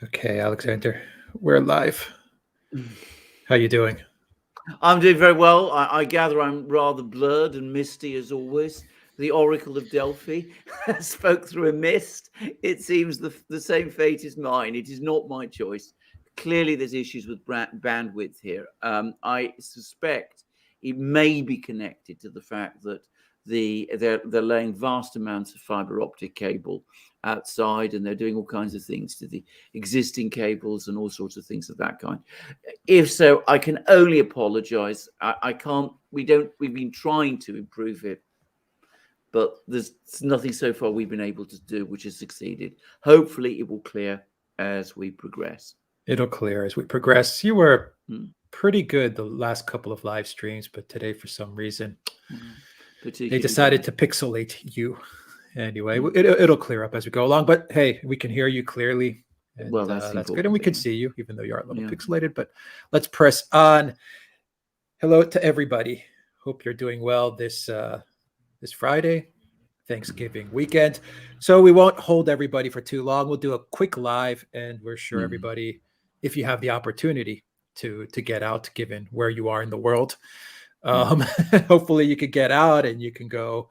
Okay, Alexander, we're live. How you doing? I'm doing very well. I gather I'm rather blurred and misty as always. The Oracle of Delphi spoke through a mist. It seems the same fate is mine. It is not my choice. Clearly, there's issues with bandwidth here. I suspect it may be connected to the fact that they're laying vast amounts of fiber optic cable outside, and they're doing all kinds of things to the existing cables and all sorts of things of that kind. If so, I can only apologize. I can't. We've been trying to improve it, but there's nothing so far we've been able to do which has succeeded. Hopefully it will clear as we progress. It'll clear as we progress. You were pretty good the last couple of live streams, but today, for some reason, they decided to pixelate you. Anyway, it'll clear up as we go along. But hey, we can hear you clearly. And, well, that's good, and we can see you, even though you are a little pixelated. But let's press on. Hello to everybody. Hope you're doing well this Friday, Thanksgiving weekend. So we won't hold everybody for too long. We'll do a quick live, and we're sure everybody, if you have the opportunity to get out, given where you are in the world, hopefully you could get out and you can go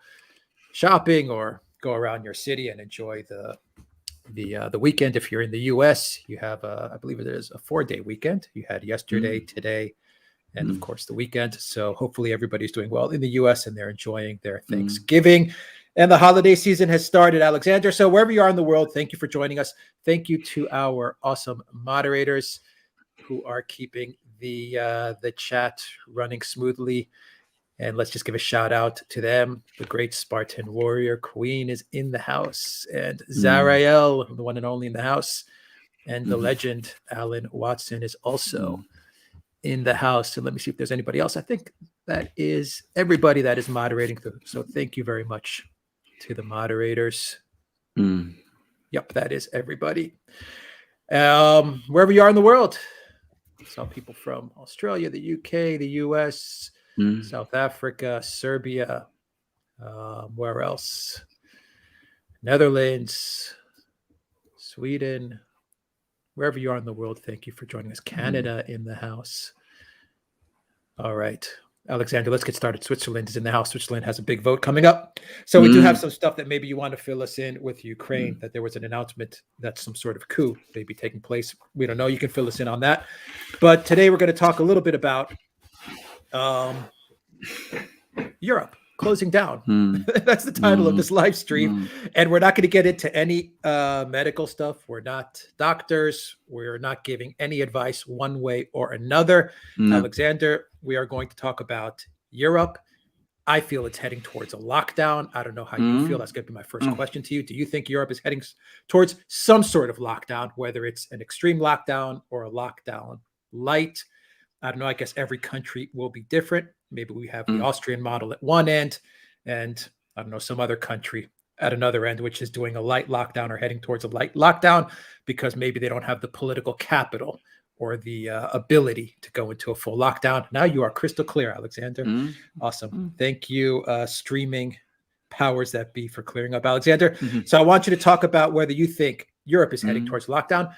shopping or go around your city and enjoy the weekend. If you're in the US, you have I believe it is a 4-day weekend. You had yesterday, today, and of course the weekend. So hopefully everybody's doing well in the US and they're enjoying their Thanksgiving. And the holiday season has started, Alexander. So wherever you are in the world, thank you for joining us. Thank you to our awesome moderators who are keeping the chat running smoothly. And let's just give a shout out to them. The great Spartan warrior Queen is in the house, and Zarael, the one and only, in the house, and the legend Alan Watson is also in the house. And let me see if there's anybody else. I think that is everybody that is moderating. So thank you very much to the moderators. Yep, that is everybody. Wherever you are in the world. Some people from Australia, the UK, the US, South Africa, Serbia, where else? Netherlands, Sweden, wherever you are in the world, thank you for joining us. Canada in the house. All right, Alexander, let's get started. Switzerland is in the house. Switzerland has a big vote coming up. So we do have some stuff that maybe you want to fill us in with Ukraine, that there was an announcement that some sort of coup may be taking place. We don't know. You can fill us in on that. But today we're going to talk a little bit about Europe closing down. That's the title of this live stream. And we're not going to get into any medical stuff. We're not doctors. We're not giving any advice one way or another. Alexander, we are going to talk about Europe. I feel it's heading towards a lockdown. I don't know how you feel. That's going to be my first question to you. Do you think Europe is heading towards some sort of lockdown, whether it's an extreme lockdown or a lockdown light? I don't know. I guess every country will be different. Maybe we have the Austrian model at one end and, I don't know, some other country at another end, which is doing a light lockdown or heading towards a light lockdown because maybe they don't have the political capital or the ability to go into a full lockdown. Now you are crystal clear, Alexander. Awesome. Thank you, streaming powers that be, for clearing up, Alexander. So I want you to talk about whether you think Europe is heading towards lockdown,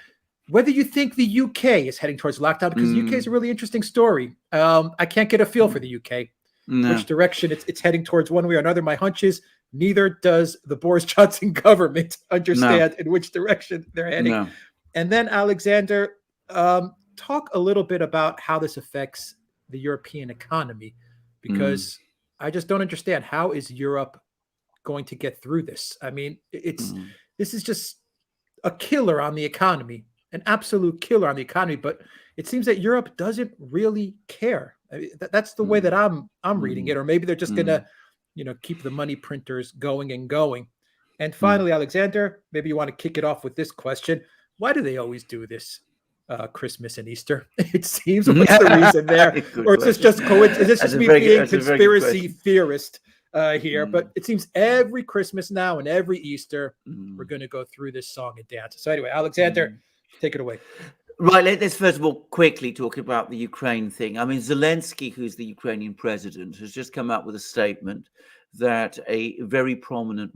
whether you think the UK is heading towards lockdown, because the UK is a really interesting story. I can't get a feel for the UK, which direction it's heading towards one way or another. My hunch is neither does the Boris Johnson government understand in which direction they're heading. And then, Alexander, talk a little bit about how this affects the European economy, because I just don't understand. How is Europe going to get through this? I mean, this is just a killer on the economy. An absolute killer on the economy, but it seems that Europe doesn't really care. I mean, that's the way that I'm reading it, or maybe they're just gonna, keep the money printers going and going. And finally, Alexander, maybe you want to kick it off with this question: why do they always do this Christmas and Easter? It seems, what's the reason there, or is this just coincidence? Is this just me being a conspiracy theorist here? But it seems every Christmas now and every Easter we're going to go through this song and dance. So anyway, Alexander. Take it away. Right, let's first of all quickly talk about the Ukraine thing. I mean, Zelensky, who's the Ukrainian president, has just come out with a statement that a very prominent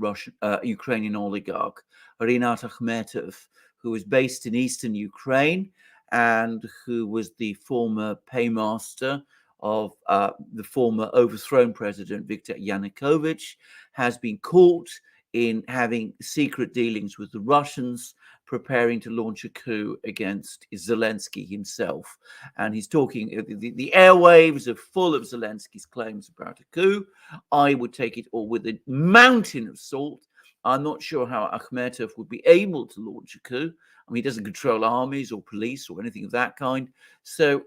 Ukrainian oligarch, Rinat Akhmetov, who is based in eastern Ukraine and who was the former paymaster of the former overthrown president Viktor Yanukovych, has been caught in having secret dealings with the Russians, preparing to launch a coup against Zelensky himself. And he's talking, the airwaves are full of Zelensky's claims about a coup. I would take it all with a mountain of salt. I'm not sure how Akhmetov would be able to launch a coup. I mean, he doesn't control armies or police or anything of that kind. So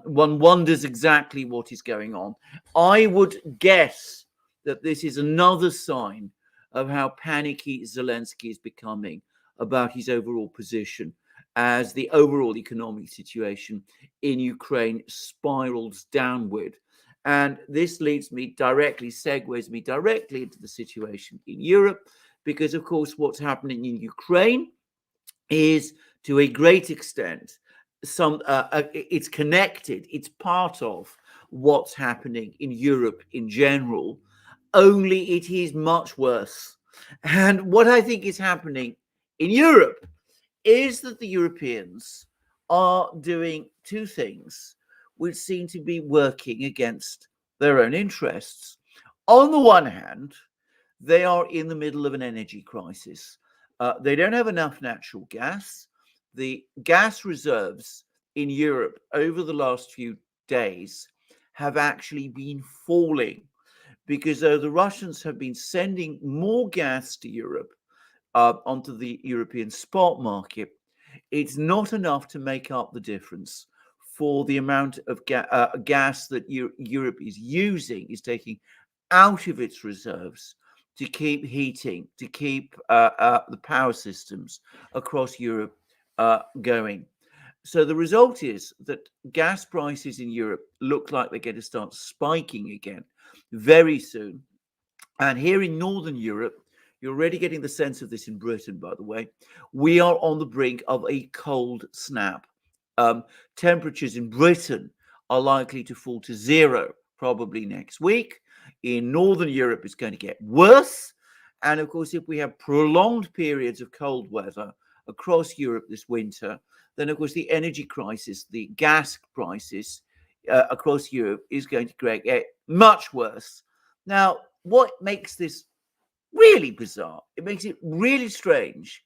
one wonders exactly what is going on. I would guess that this is another sign of how panicky Zelensky is becoming about his overall position as the overall economic situation in Ukraine spirals downward. And this segues me directly into the situation in Europe, because, of course, what's happening in Ukraine is, to a great extent, it's connected, it's part of what's happening in Europe in general, only it is much worse. And what I think is happening in Europe is that the Europeans are doing two things which seem to be working against their own interests. On the one hand, they are in the middle of an energy crisis. They don't have enough natural gas. The gas reserves in Europe over the last few days have actually been falling, because though the Russians have been sending more gas to Europe, onto the European spot market, it's not enough to make up the difference for the amount of gas that Europe is taking out of its reserves to keep heating, to keep the power systems across Europe going. So the result is that gas prices in Europe look like they're going to start spiking again very soon. And here in Northern Europe, you're already getting the sense of this in Britain, by the way, we are on the brink of a cold snap. Temperatures in Britain are likely to fall to zero probably next week. In Northern Europe, it's going to get worse. And of course, if we have prolonged periods of cold weather across Europe this winter, then of course the energy crisis, the gas crisis across Europe is going to get much worse. Now, what makes this really bizarre, it makes it really strange,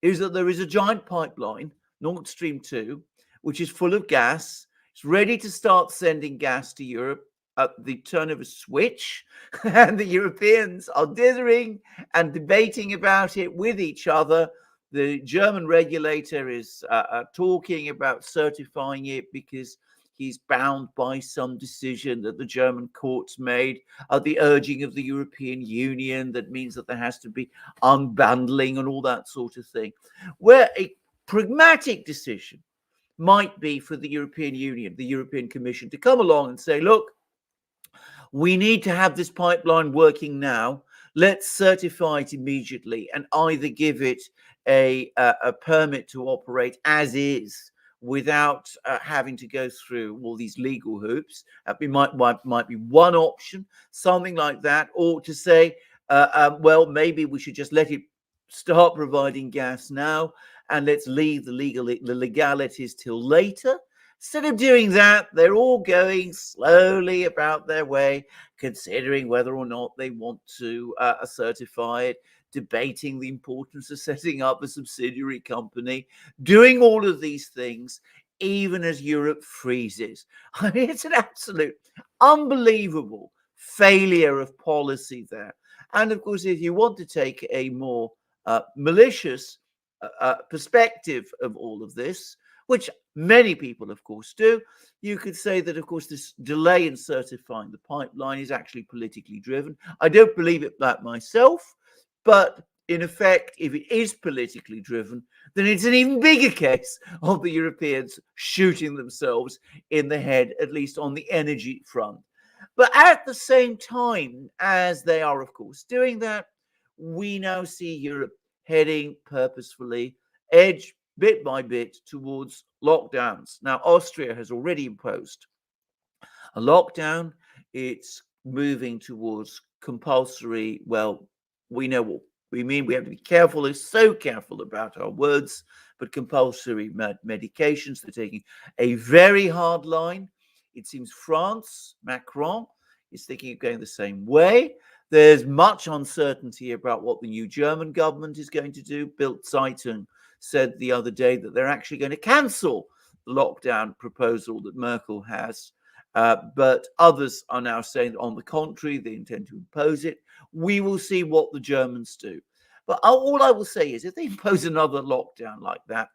is that there is a giant pipeline, Nord Stream 2, which is full of gas. It's ready to start sending gas to Europe at the turn of a switch. And the Europeans are dithering and debating about it with each other. The German regulator is talking about certifying it because he's bound by some decision that the German courts made at the urging of the European Union. That means that there has to be unbundling and all that sort of thing. Where a pragmatic decision might be for the European Union, the European Commission, to come along and say, look, we need to have this pipeline working now. Let's certify it immediately and either give it a permit to operate as is, without having to go through all these legal hoops. It might be one option, something like that, or to say, well, maybe we should just let it start providing gas now, and let's leave the legalities till later. Instead of doing that, they're all going slowly about their way, considering whether or not they want to certify it, debating the importance of setting up a subsidiary company, doing all of these things, even as Europe freezes. I mean, it's an absolute unbelievable failure of policy there. And of course, if you want to take a more malicious perspective of all of this, which many people, of course, do, you could say that, of course, this delay in certifying the pipeline is actually politically driven. I don't believe it that myself, but in effect, if it is politically driven, then it's an even bigger case of the Europeans shooting themselves in the head, at least on the energy front. But at the same time as they are, of course, doing that, we now see Europe heading purposefully, edge bit by bit, towards lockdowns. Now, Austria has already imposed a lockdown. It's moving towards compulsory, well, we know what We mean we have to be careful, so careful about our words, but compulsory medications. They're taking a very hard line. It seems France, Macron, is thinking of going the same way. There's much uncertainty about what the new German government is going to do. Bild Zeitung said the other day that they're actually going to cancel the lockdown proposal that Merkel has. But others are now saying that, on the contrary, they intend to impose it. We will see what the Germans do. But all I will say is, if they impose another lockdown like that,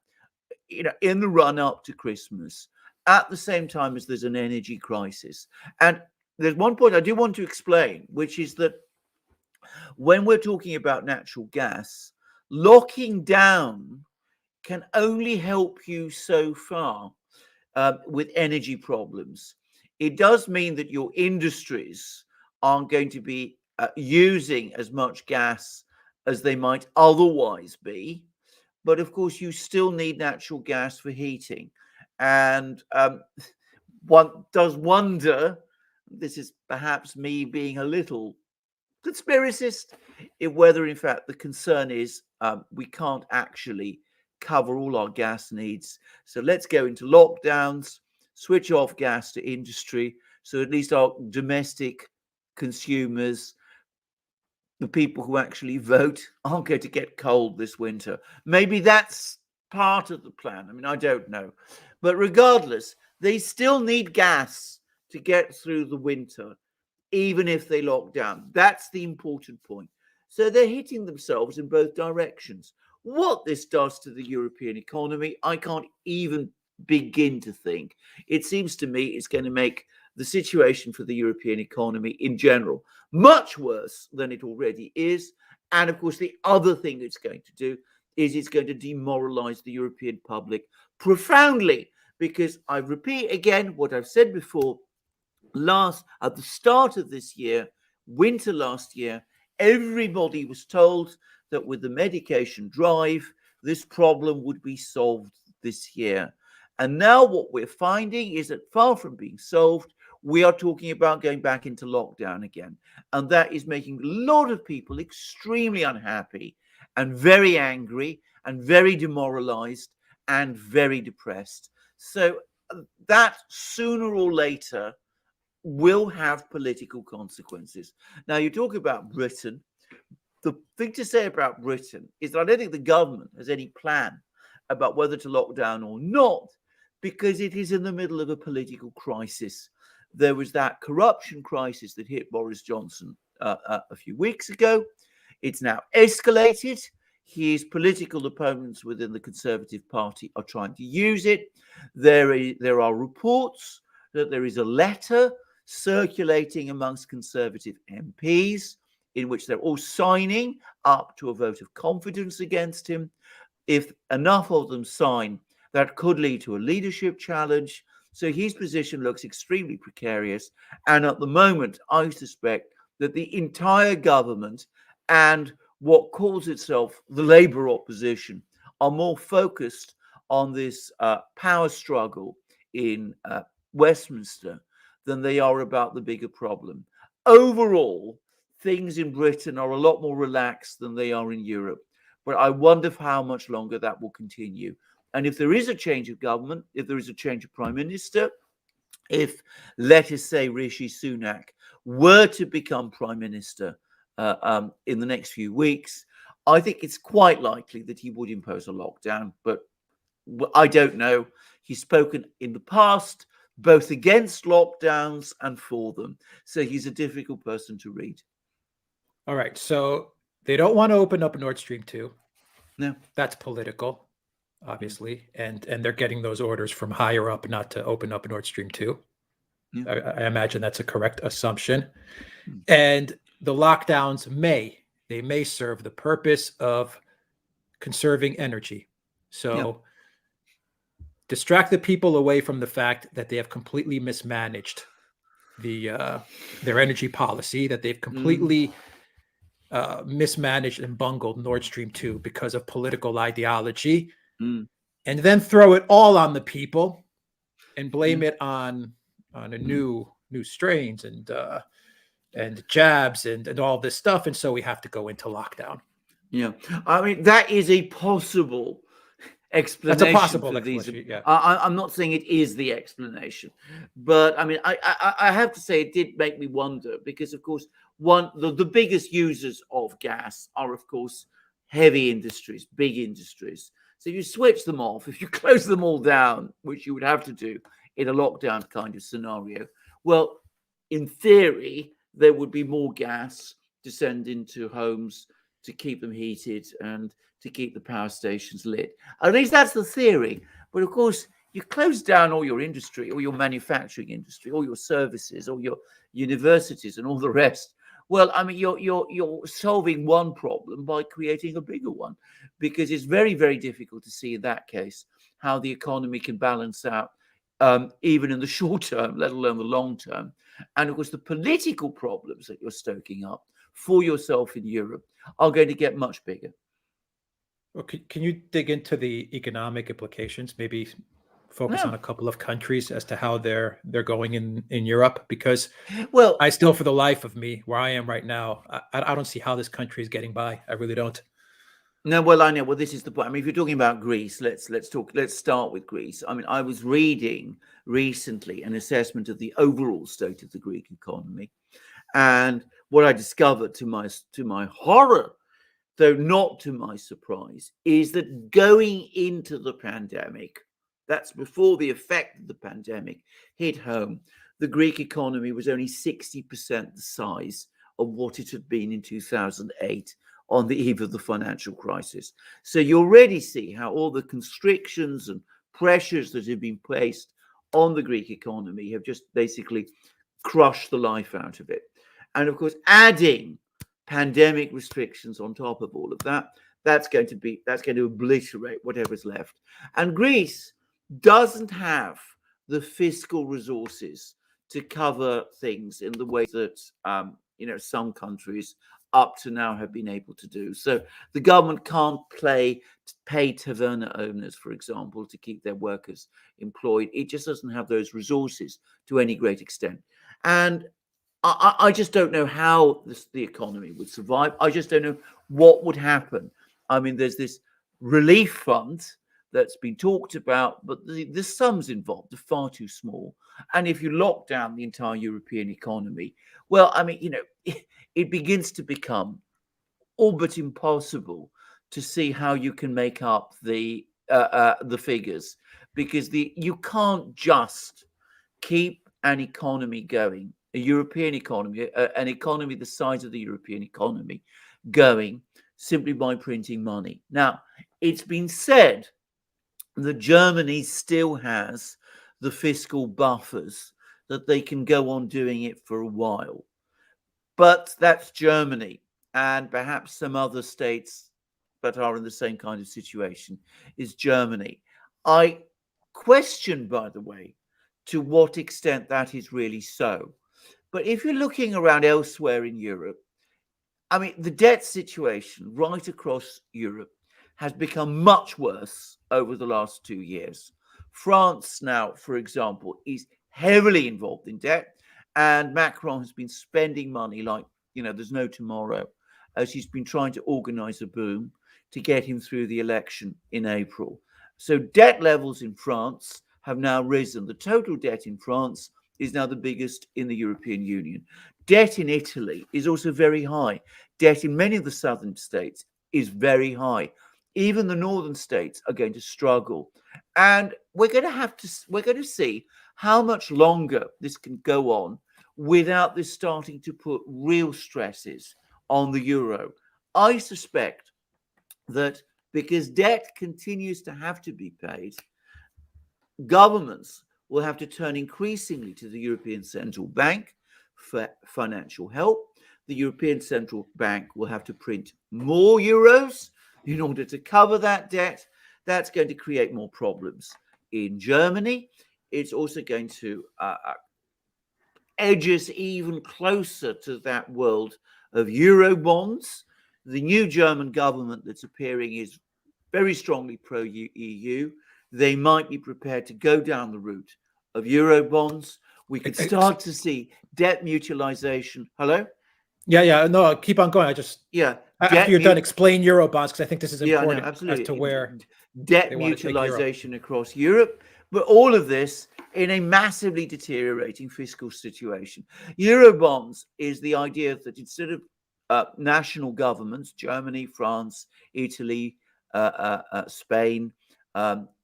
in the run up to Christmas, at the same time as there's an energy crisis, and there's one point I do want to explain, which is that when we're talking about natural gas, locking down can only help you so far with energy problems. It does mean that your industries aren't going to be using as much gas as they might otherwise be. But of course, you still need natural gas for heating. And one does wonder, this is perhaps me being a little conspiracist, whether in fact the concern is we can't actually cover all our gas needs. So let's go into lockdowns, switch off gas to industry, so at least our domestic consumers, the people who actually vote, aren't going to get cold this winter. Maybe that's part of the plan. I mean, I don't know. But regardless, they still need gas to get through the winter, even if they lock down. That's the important point. So they're hitting themselves in both directions. What this does to the European economy, I can't even begin to think. It seems to me it's going to make the situation for the European economy in general much worse than it already is. And of course, the other thing it's going to do is it's going to demoralize the European public profoundly, because I repeat again what I've said before. At the start of this year, winter last year, everybody was told that with the medication drive, this problem would be solved this year. And now what we're finding is that, far from being solved, we are talking about going back into lockdown again. And that is making a lot of people extremely unhappy and very angry and very demoralized and very depressed. So that, sooner or later, will have political consequences. Now, you talk about Britain. The thing to say about Britain is that I don't think the government has any plan about whether to lock down or not, because it is in the middle of a political crisis. There was that corruption crisis that hit Boris Johnson a few weeks ago. It's now escalated. His political opponents within the Conservative Party are trying to use it. There are reports that there is a letter circulating amongst Conservative MPs in which they're all signing up to a vote of confidence against him. If enough of them sign, that could lead to a leadership challenge. So his position looks extremely precarious. And at the moment, I suspect that the entire government and what calls itself the Labour opposition are more focused on this power struggle in Westminster than they are about the bigger problem. Overall, things in Britain are a lot more relaxed than they are in Europe. But I wonder for how much longer that will continue. And if there is a change of government, if there is a change of prime minister, if, let us say, Rishi Sunak were to become prime minister in the next few weeks, I think it's quite likely that he would impose a lockdown. But I don't know. He's spoken in the past both against lockdowns and for them. So he's a difficult person to read. All right. So they don't want to open up Nord Stream 2. No. That's political, obviously. And they're getting those orders from higher up not to open up Nord Stream 2. Yeah. I imagine that's a correct assumption. And the lockdowns may serve the purpose of conserving energy. So distract the people away from the fact that they have completely mismanaged their energy policy, that they've completely mismanaged and bungled Nord Stream 2 because of political ideology, and then throw it all on the people and blame it on a new strains and jabs and all this stuff. And so we have to go into lockdown. Yeah, I mean, that is a possible explanation. That's a possible for these. explanation. Yeah. I'm not saying it is the explanation, but I mean, I have to say it did make me wonder, because, of course, the biggest users of gas are, of course, heavy industries, big industries. So if you switch them off, if you close them all down, which you would have to do in a lockdown kind of scenario, well, in theory, there would be more gas to send into homes to keep them heated and to keep the power stations lit. At least that's the theory. But of course, you close down all your industry, or your manufacturing industry, all your services, all your universities, and all the rest. Well, I mean, you're solving one problem by creating a bigger one, because it's very, very difficult to see in that case how the economy can balance out, even in the short term, let alone the long term. And of course, the political problems that you're stoking up for yourself in Europe are going to get much bigger. Well, can you dig into the economic implications? Maybe focus on a couple of countries as to how they're going in Europe, because well, I still, for the life of me, where I am right now, I don't see how this country is getting by. I really don't. No, well, I know. Well, this is the point. I mean, if you're talking about Greece, let's start with Greece. I mean, I was reading recently an assessment of the overall state of the Greek economy, and what I discovered, to my horror, though not to my surprise, is that going into the pandemic, that's before the effect of the pandemic hit home, the Greek economy was only 60% the size of what it had been in 2008 on the eve of the financial crisis. So you already see how all the constrictions and pressures that have been placed on the Greek economy have just basically crushed the life out of it. And of course, adding pandemic restrictions on top of all of that, that's going to obliterate whatever's left. And Greece doesn't have the fiscal resources to cover things in the way that some countries up to now have been able to do. So the government can't pay taverna owners, for example, to keep their workers employed. It just doesn't have those resources to any great extent. And I just don't know how the economy would survive. I just don't know what would happen. I mean, there's this relief fund that's been talked about, but the sums involved are far too small. And if you lock down the entire European economy, well, I mean, it begins to become all but impossible to see how you can make up the figures, because you can't just keep an economy going, a European economy, an economy the size of the European economy going, simply by printing money. Now, it's been said that Germany still has the fiscal buffers that they can go on doing it for a while. But that's Germany, and perhaps some other states that are in the same kind of situation is Germany. I question, by the way, to what extent that is really so. But if you're looking around elsewhere in Europe, I mean, the debt situation right across Europe has become much worse over the last 2 years. France now, for example, is heavily involved in debt, and Macron has been spending money like, there's no tomorrow, as he's been trying to organize a boom to get him through the election in April. So debt levels in France have now risen. The total debt in France is now the biggest in the European Union. Debt in Italy is also very high. Debt in many of the southern states is very high. Even the northern states are going to struggle. And we're going to see how much longer this can go on without this starting to put real stresses on the euro. I suspect that because debt continues to have to be paid, governments will have to turn increasingly to the European Central Bank for financial help. The European Central Bank will have to print more euros in order to cover that debt. That's going to create more problems in Germany. It's also going to edge us even closer to that world of euro bonds. The new German government that's appearing is very strongly pro-EU. They might be prepared to go down the route of euro bonds. We could start to see debt mutualization. Hello? Yeah. No, keep on going. I just after you're done, explain Eurobonds, because I think this is important as to where debt mutualization across Europe, but all of this in a massively deteriorating fiscal situation. Eurobonds is the idea that instead of national governments, Germany, France, Italy, Spain,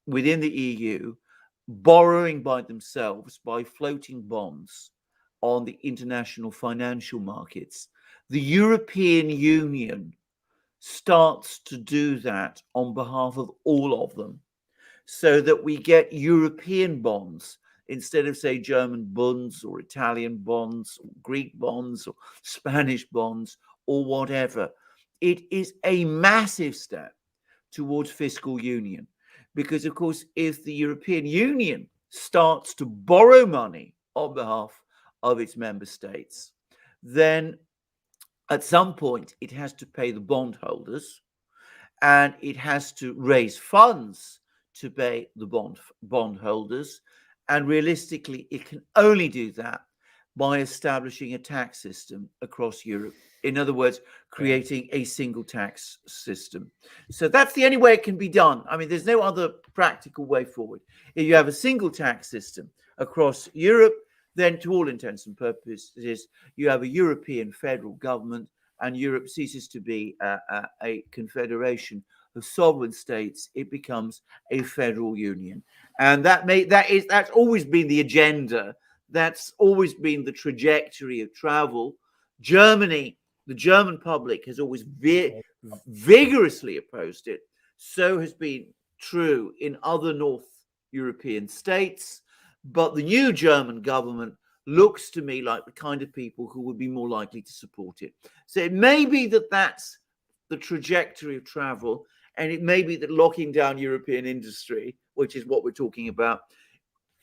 within the EU, borrowing by themselves by floating bonds on the international financial markets, the European Union starts to do that on behalf of all of them, so that we get European bonds instead of, say, German bonds or Italian bonds or Greek bonds or Spanish bonds or whatever. It is a massive step towards fiscal union, because, of course, if the European Union starts to borrow money on behalf of its member states, then at some point it has to pay the bondholders, and it has to raise funds to pay the bondholders. And realistically, it can only do that by establishing a tax system across Europe. In other words, creating a single tax system. So that's the only way it can be done. I mean, there's no other practical way forward. If you have a single tax system across Europe, then to all intents and purposes, you have a European federal government, and Europe ceases to be a confederation of sovereign states. It becomes a federal union. And that's always been the agenda. That's always been the trajectory of travel. Germany, the German public, has always vigorously opposed it. So has been true in other North European states. But the new German government looks to me like the kind of people who would be more likely to support it. So it may be that that's the trajectory of travel, and it may be that locking down European industry, which is what we're talking about,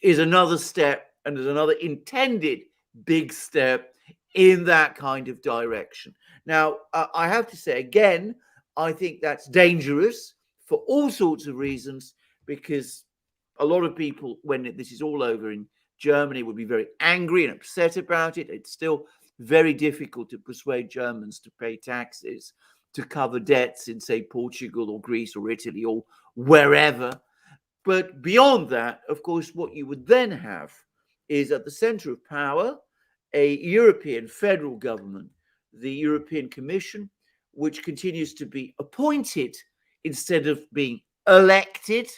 is another step, and is another intended big step in that kind of direction. Now, I have to say again, I think that's dangerous for all sorts of reasons, because a lot of people, when this is all over in Germany, would be very angry and upset about it. It's still very difficult to persuade Germans to pay taxes to cover debts in, say, Portugal or Greece or Italy or wherever. But beyond that, of course, what you would then have is at the center of power a European federal government, the European Commission, which continues to be appointed instead of being elected.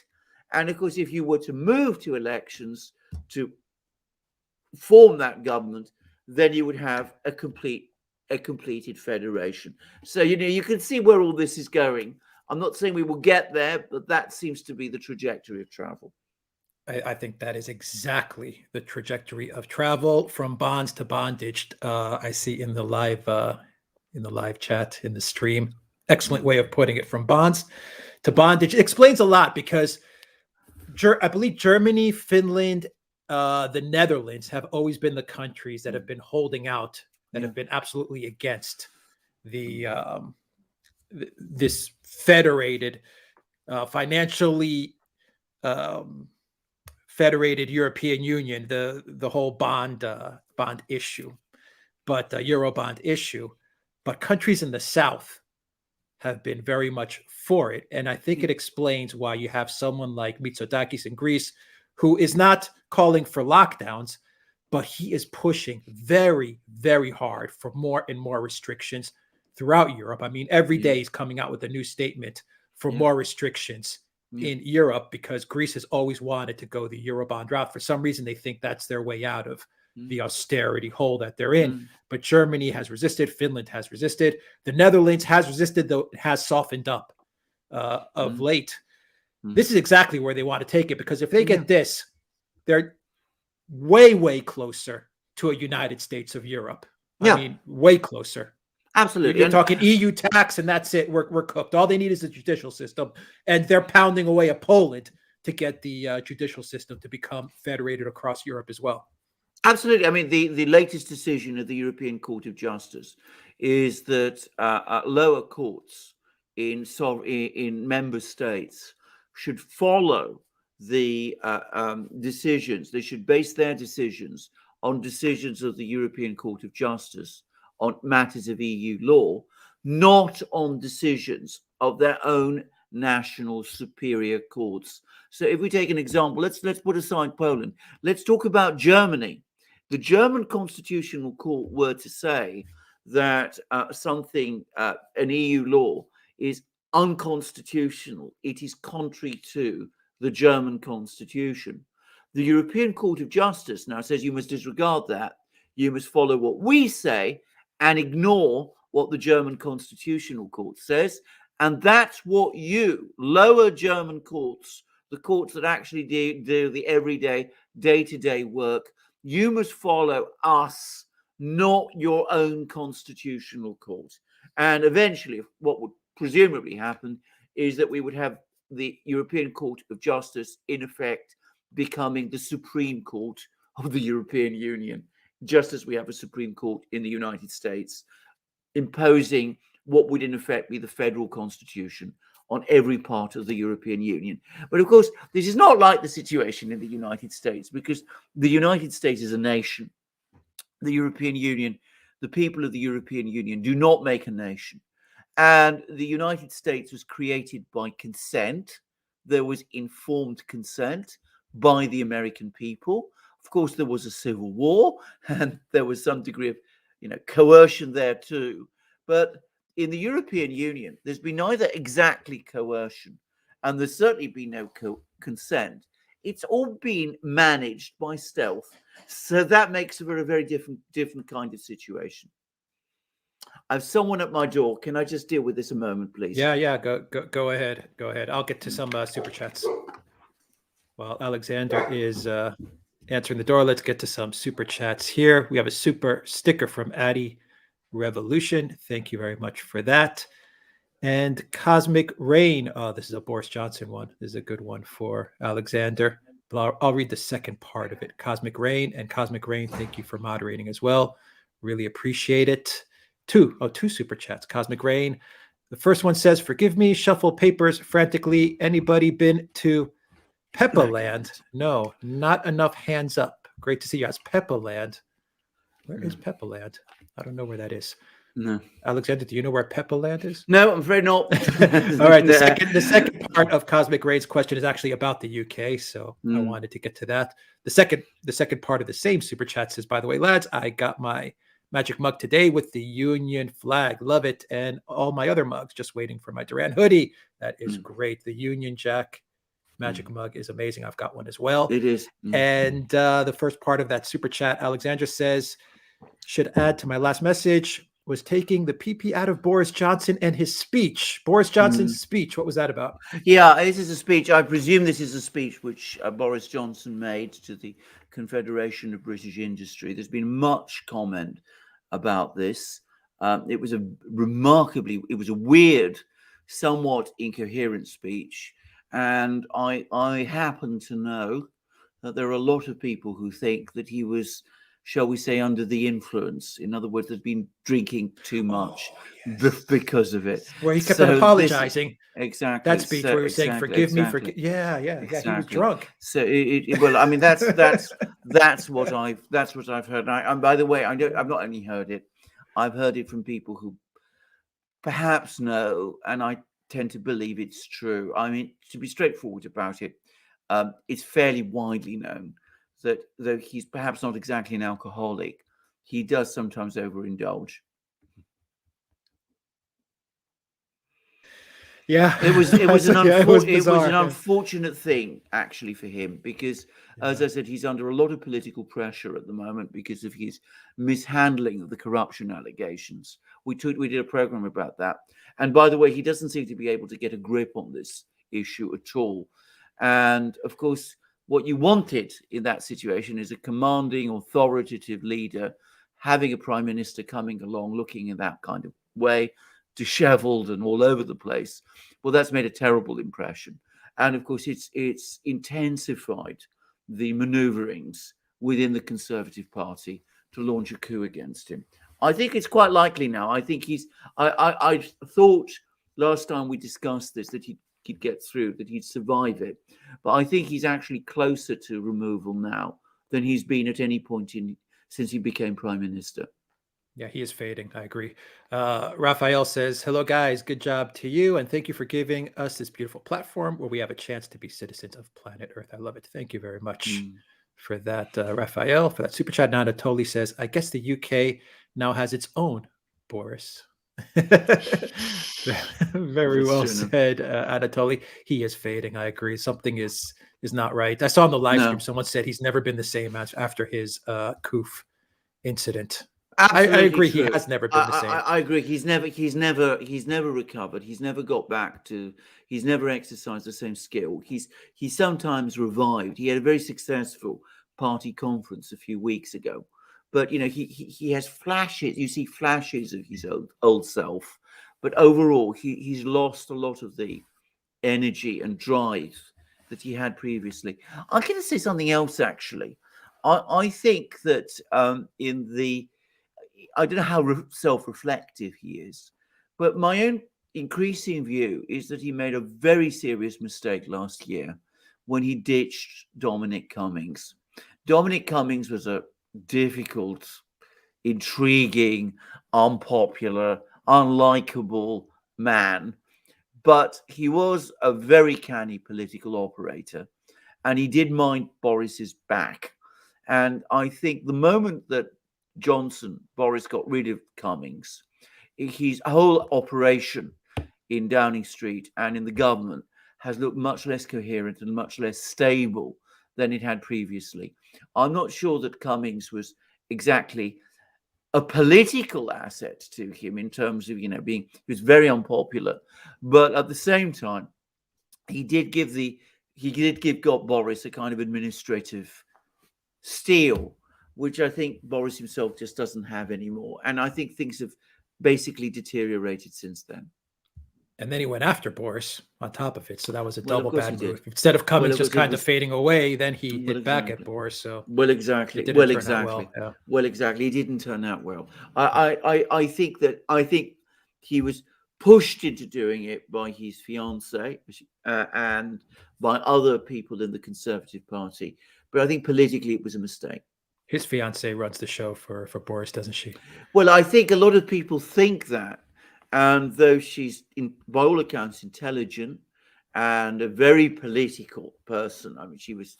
And of course, if you were to move to elections to form that government, then you would have a completed federation. So, you can see where all this is going. I'm not saying we will get there, but that seems to be the trajectory of travel. I think that is exactly the trajectory of travel, from bonds to bondage. I see in the live chat, in the stream. Excellent way of putting it, from bonds to bondage. It explains a lot, because I believe Germany, Finland, the Netherlands have always been the countries that have been holding out, that have been absolutely against this federated, financially federated European Union, the whole bond issue, but Eurobond issue. But countries in the South have been very much for it. And I think it explains why you have someone like Mitsotakis in Greece, who is not calling for lockdowns, but he is pushing very, very hard for more and more restrictions throughout Europe. I mean, every day he's coming out with a new statement for more restrictions in Europe, because Greece has always wanted to go the Eurobond route. For some reason, they think that's their way out of the austerity hole that they're in. But Germany has resisted. Finland has resisted. The Netherlands has resisted, though it has softened up of late. This is exactly where they want to take it, because if they get this, they're way, way closer to a United States of Europe. I mean, way closer. Absolutely. You're talking EU tax, and that's it. We're cooked. All they need is a judicial system, and they're pounding away at Poland to get the judicial system to become federated across Europe as well. Absolutely. I mean, the latest decision of the European Court of Justice is that lower courts in member states should follow the decisions. They should base their decisions on decisions of the European Court of Justice on matters of EU law, not on decisions of their own national superior courts. So if we take an example, let's put aside Poland. Let's talk about Germany. The German Constitutional Court were to say that an EU law is unconstitutional, it is contrary to the German Constitution. The European Court of Justice now says you must disregard that. You must follow what we say and ignore what the German Constitutional Court says. And that's what you, lower German courts, the courts that actually do the everyday, day-to-day work, you must follow us, not your own constitutional court. And eventually, what would presumably happen is that we would have the European Court of Justice, in effect, becoming the Supreme Court of the European Union, just as we have a Supreme Court in the United States, imposing what would in effect be the federal constitution on every part of the European Union. But of course, this is not like the situation in the United States, because the United States is a nation. The European Union, the people of the European Union do not make a nation. And the United States was created by consent. There was informed consent by the American people. Of course, there was a civil war, and there was some degree of, coercion there too. But in the European Union, there's been neither exactly coercion, and there's certainly been no consent. It's all been managed by stealth. So that makes it a very different kind of situation. I have someone at my door. Can I just deal with this a moment, please? Yeah. Go ahead. I'll get to some super chats. While Alexander is answering the door, let's get to some super chats here. We have a super sticker from Addy Revolution. Thank you very much for that. And Cosmic Rain. Oh, this is a Boris Johnson one. This is a good one for Alexander. But I'll read the second part of it. Cosmic Rain. And Cosmic Rain, thank you for moderating as well. Really appreciate it. Two super chats. Cosmic Rain. The first one says, forgive me, shuffle papers frantically. Anybody been to Pepperland? No, not enough hands up. Great to see you guys. Pepperland. Where is Pepperland? I don't know where that is. No. Alexander, do you know where Pepperland is? No, I'm afraid not. All right. The second part of Cosmic Rain's question is actually about the UK, so I wanted to get to that. The second part of the same super chat says, by the way, lads, I got my magic mug today with the Union flag. Love it. And all my other mugs, just waiting for my Duran hoodie. That is great. The Union Jack magic mug is amazing. I've got one as well. It is. And the first part of that super chat, Alexandra says, should add to my last message, was taking the PP out of Boris Johnson and his speech. Boris Johnson's speech. What was that about? Yeah, this is a speech. I presume this is a speech which Boris Johnson made to the Confederation of British Industry. There's been much comment about this. It was a weird, somewhat incoherent speech. And I happen to know that there are a lot of people who think that he was, shall we say, under the influence. In other words, had been drinking too much because of it. Where he kept on apologizing. Exactly. That speech where he was saying, forgive me. Yeah. Exactly. He was drunk. So well, I mean, that's what I've heard. And by the way, I've not only heard it, I've heard it from people who perhaps know, and I tend to believe it's true. I mean, to be straightforward about it, it's fairly widely known that though he's perhaps not exactly an alcoholic, he does sometimes overindulge. Yeah, it was an unfortunate thing actually for him, because as I said, he's under a lot of political pressure at the moment because of his mishandling of the corruption allegations. We did a program about that, and by the way, he doesn't seem to be able to get a grip on this issue at all. And of course, what you wanted in that situation is a commanding, authoritative leader, having a prime minister coming along looking in that kind of way, disheveled and all over the place. Well, that's made a terrible impression. And of course, it's intensified the maneuverings within the Conservative Party to launch a coup against him. I think it's quite likely now. I think I thought last time we discussed this that he'd get through, that he'd survive it. But I think he's actually closer to removal now than he's been at any point since he became prime minister. Yeah, he is fading. I agree. Raphael says, hello, guys. Good job to you. And thank you for giving us this beautiful platform where we have a chance to be citizens of planet Earth. I love it. Thank you very much for that, Raphael, for that super chat. Now, Anatoly says, I guess the UK now has its own Boris. Very well said, Anatoly. He is fading. I agree. Something is not right. I saw on the live stream, someone said he's never been the same after his coup incident. I agree. True. He has never been the same. I agree. He's never recovered. He's never got back to. He's never exercised the same skill. He's sometimes revived. He had a very successful party conference a few weeks ago, but he has flashes. You see flashes of his old self, but overall he's lost a lot of the energy and drive that he had previously. I'm going to say something else actually. I think that I don't know how self-reflective he is, but my own increasing view is that he made a very serious mistake last year when he ditched Dominic Cummings. Dominic Cummings was a difficult, intriguing, unpopular, unlikable man, but he was a very canny political operator, and he did mind Boris's back. And I think the moment that Boris got rid of Cummings, his whole operation in Downing Street and in the government has looked much less coherent and much less stable than it had previously. I'm not sure that Cummings was exactly a political asset to him in terms of, he was very unpopular, but at the same time, he did give Boris a kind of administrative steel, which I think Boris himself just doesn't have anymore. And I think things have basically deteriorated since then. And then he went after Boris on top of it. So that was a double bad move. Instead of Cummings just kind of fading away, then he hit back at Boris. So exactly. He didn't turn out well. I think he was pushed into doing it by his fiancée and by other people in the Conservative Party. But I think politically it was a mistake. His fiancée runs the show for Boris, doesn't she? Well, I think a lot of people think that. And though she's, by all accounts, intelligent and a very political person, I mean, she's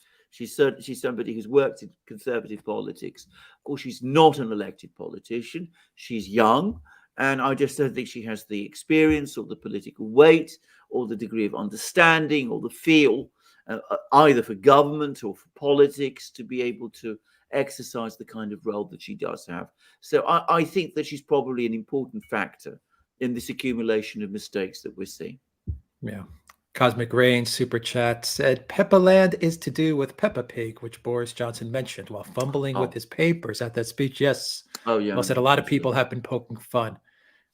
somebody who's worked in conservative politics. Of course, she's not an elected politician. She's young, and I just don't think she has the experience or the political weight or the degree of understanding or the feel, either for government or for politics, to be able to exercise the kind of role that she does have. So I think that she's probably an important factor in this accumulation of mistakes that we're seeing. Yeah. Cosmic Rain super chat said Pepperland is to do with Peppa Pig, which Boris Johnson mentioned while fumbling with his papers at that speech. Yes. Oh yeah. Well said. A lot of people have been poking fun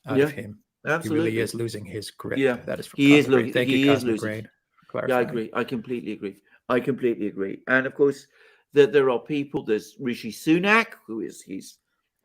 out of him. Absolutely. He really is losing his grip. Yeah. That is from he is losing. Thank you, Cosmic losing. Rain. Yeah, I agree. I completely agree. And of course, that there are people. There's Rishi Sunak, who is his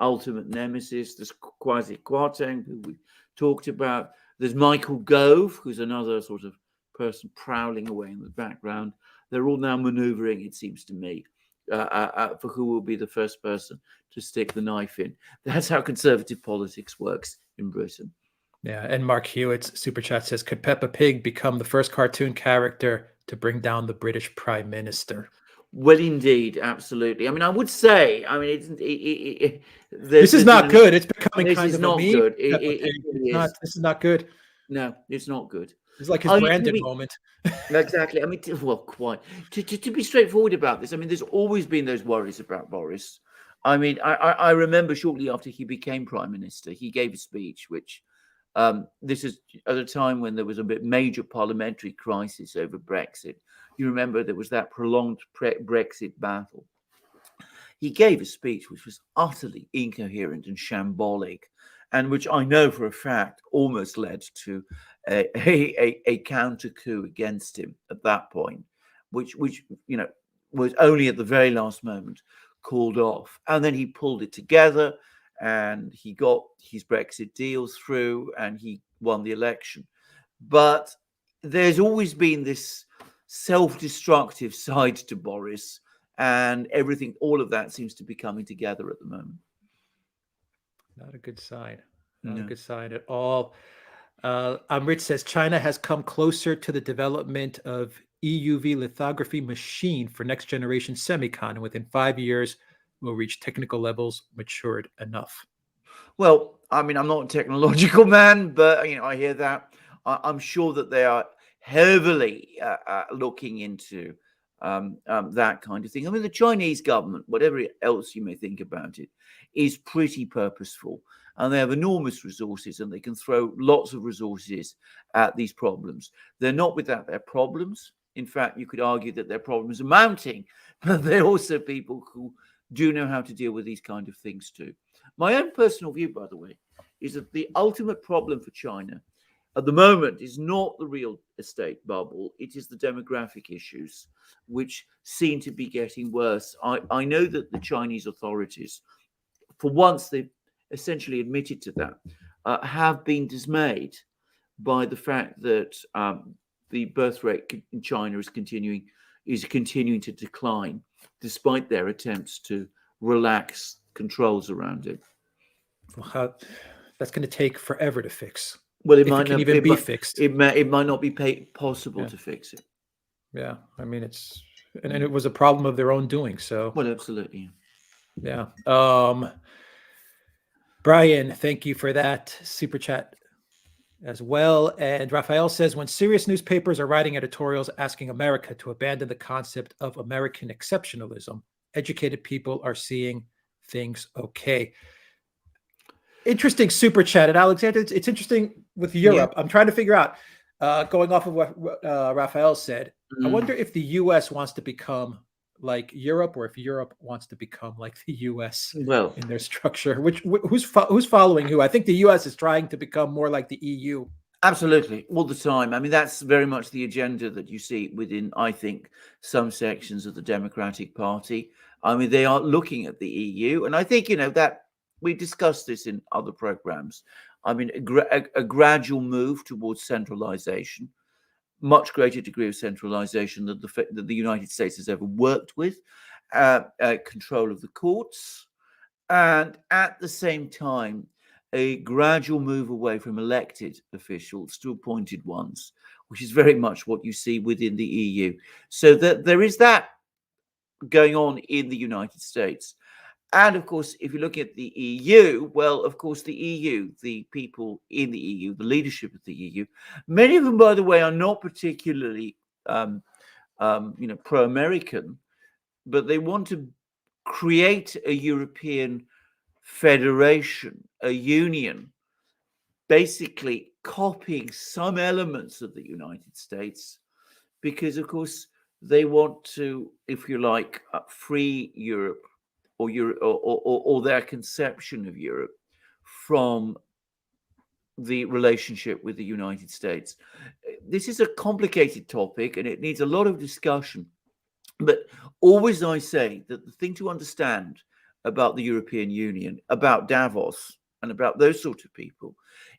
ultimate nemesis. There's Kwasi Kwarteng, who we talked about. There's Michael Gove, who's another sort of person prowling away in the background. They're all now maneuvering, it seems to me, for who will be the first person to stick the knife in. That's how conservative politics works in Britain. Yeah, and Mark Hewitt's super chat says, could Peppa Pig become the first cartoon character to bring down the British Prime Minister? Well, indeed, absolutely. I mean, I would say, I mean, this is not good. It's becoming kind of not a meme. Good. This is not good. No, it's not good. It's like his Brandon moment. Exactly. I mean, well, quite. To be straightforward about this, I mean, there's always been those worries about Boris. I mean, I remember shortly after he became Prime Minister, he gave a speech, which this is at a time when there was a major parliamentary crisis over Brexit. You remember there was that prolonged Brexit battle. He gave a speech which was utterly incoherent and shambolic, and which I know for a fact almost led to a counter coup against him at that point, which was only at the very last moment called off. And then he pulled it together, and he got his Brexit deals through, and he won the election. But there's always been this self-destructive side to Boris, and all of that seems to be coming together at the moment. Not a good sign. Not a No. good sign at all. Amrit says China has come closer to the development of EUV lithography machine for next generation semicon, and within 5 years will reach technical levels matured enough. Well, I mean, I'm not a technological man, but I hear that. I'm sure that they are heavily looking into that kind of thing. I mean, the Chinese government, whatever else you may think about it, is pretty purposeful, and they have enormous resources, and they can throw lots of resources at these problems. They're not without their problems. In fact, you could argue that their problems are mounting, but they're also people who do know how to deal with these kind of things too. My own personal view, by the way, is that the ultimate problem for China at the moment is not the real estate bubble. It is the demographic issues, which seem to be getting worse. I know that the Chinese authorities, for once they've essentially admitted to that, have been dismayed by the fact that the birth rate in China is continuing to decline, despite their attempts to relax controls around it. Well, that's going to take forever to fix. Well, it might not even be fixed. It might not be possible to fix it. Yeah, I mean and it was a problem of their own doing. So, well, absolutely. Yeah. Brian, thank you for that super chat as well. And Raphael says, when serious newspapers are writing editorials asking America to abandon the concept of American exceptionalism, educated people are seeing things okay. Interesting super chat. And Alexander, it's interesting with Europe. Yeah. I'm trying to figure out, going off of what Raphael said, I wonder if the U.S. wants to become like Europe, or if Europe wants to become like the U.S. Well, in their structure. Who's following who? I think the U.S. is trying to become more like the EU. Absolutely, all the time. I mean, that's very much the agenda that you see within, I think, some sections of the Democratic Party. I mean, they are looking at the EU, and I think that we discussed this in other programs. I mean, a gradual move towards centralization, much greater degree of centralization than the United States has ever worked with, control of the courts, and at the same time, a gradual move away from elected officials to appointed ones, which is very much what you see within the EU. So that there is that going on in the United States. And of course, if you look at the EU, well, of course, the EU, the people in the EU, the leadership of the EU, many of them, by the way, are not particularly, pro-American, but they want to create a European federation, a union, basically copying some elements of the United States, because, of course, they want to, if you like, free Europe, or Europe, or their conception of Europe from the relationship with the United States. This is a complicated topic, and it needs a lot of discussion. But always I say that the thing to understand about the European Union, about Davos, and about those sort of people,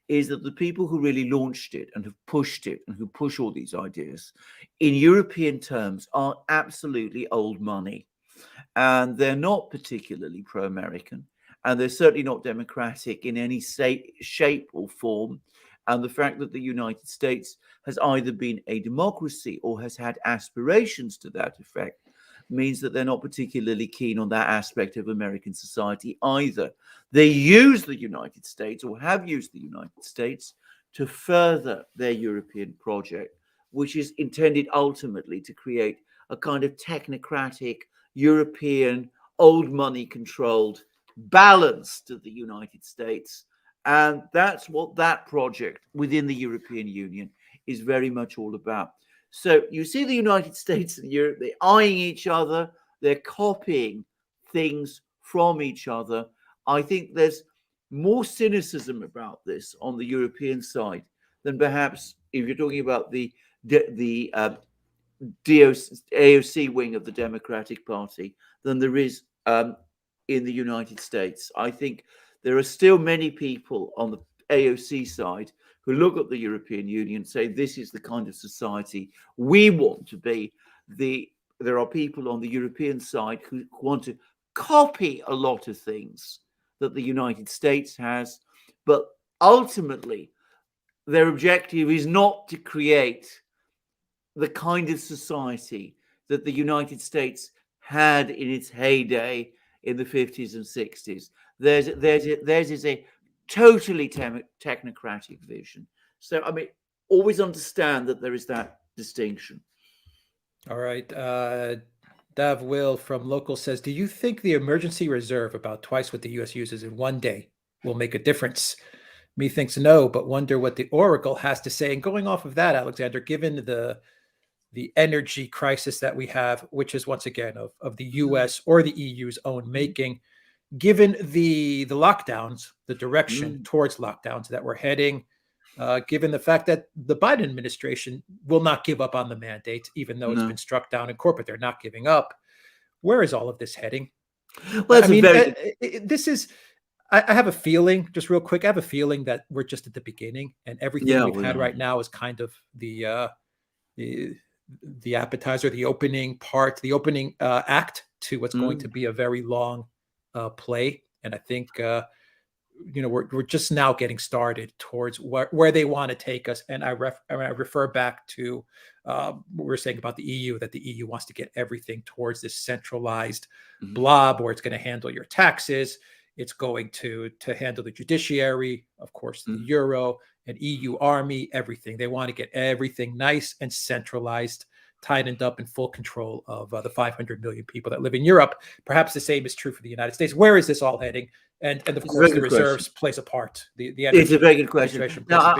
is that the people who really launched it and have pushed it and who push all these ideas in European terms are absolutely old money. And they're not particularly pro-American, and they're certainly not democratic in any shape or form. And the fact that the United States has either been a democracy or has had aspirations to that effect means that they're not particularly keen on that aspect of American society either. They use the United States, or have used the United States, to further their European project, which is intended ultimately to create a kind of technocratic, European, old money controlled balance to the United States. And that's what that project within the European Union is very much all about. So you see the United States and Europe, they're eyeing each other, they're copying things from each other. I think there's more cynicism about this on the European side than perhaps if you're talking about the AOC wing of the Democratic Party than there is in the United States. I think there are still many people on the AOC side who look at the European Union and say, this is the kind of society we want to be. There are people on the European side who want to copy a lot of things that the United States has. But ultimately, their objective is not to create the kind of society that the United States had in its heyday in the 50s and 60s. Theirs is a totally technocratic vision. So, I mean, always understand that there is that distinction. All right. Dav Will from Local says, do you think the emergency reserve, about twice what the U.S. uses in one day, will make a difference? Me thinks no, but wonder what the Oracle has to say. And going off of that, Alexander, given the energy crisis that we have, which is once again of the U.S. or the EU's own making, given the lockdowns, the direction towards lockdowns that we're heading, given the fact that the Biden administration will not give up on the mandate, even though it's been struck down in corporate, they're not giving up. Where is all of this heading? Well, I mean, this is, I have a feeling, just real quick, I have a feeling that we're just at the beginning, and everything we've had right now is kind of the appetizer, the opening part, the opening act to what's going to be a very long play. And I think we're just now getting started towards where they want to take us. And I refer back to what we were saying about the EU, that the EU wants to get everything towards this centralized blob where it's going to handle your taxes. It's going to handle the judiciary, of course, the euro, an EU army, everything. They want to get everything nice and centralized, tightened up, in full control of the 500 million people that live in Europe. Perhaps the same is true for the United States. Where is this all heading? And of course, the reserves plays a part. It's a very good question. Now,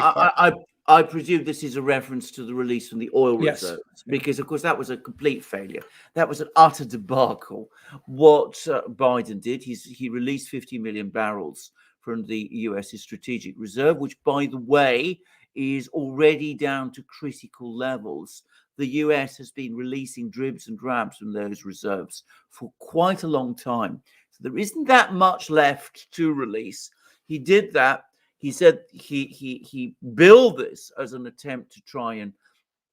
I presume this is a reference to the release from the oil reserves, because, of course, that was a complete failure. That was an utter debacle. What Biden did, he released 50 million barrels from the US's strategic reserve, which, by the way, is already down to critical levels. The US has been releasing dribs and drabs from those reserves for quite a long time. So there isn't that much left to release. He did that. He said he billed this as an attempt to try and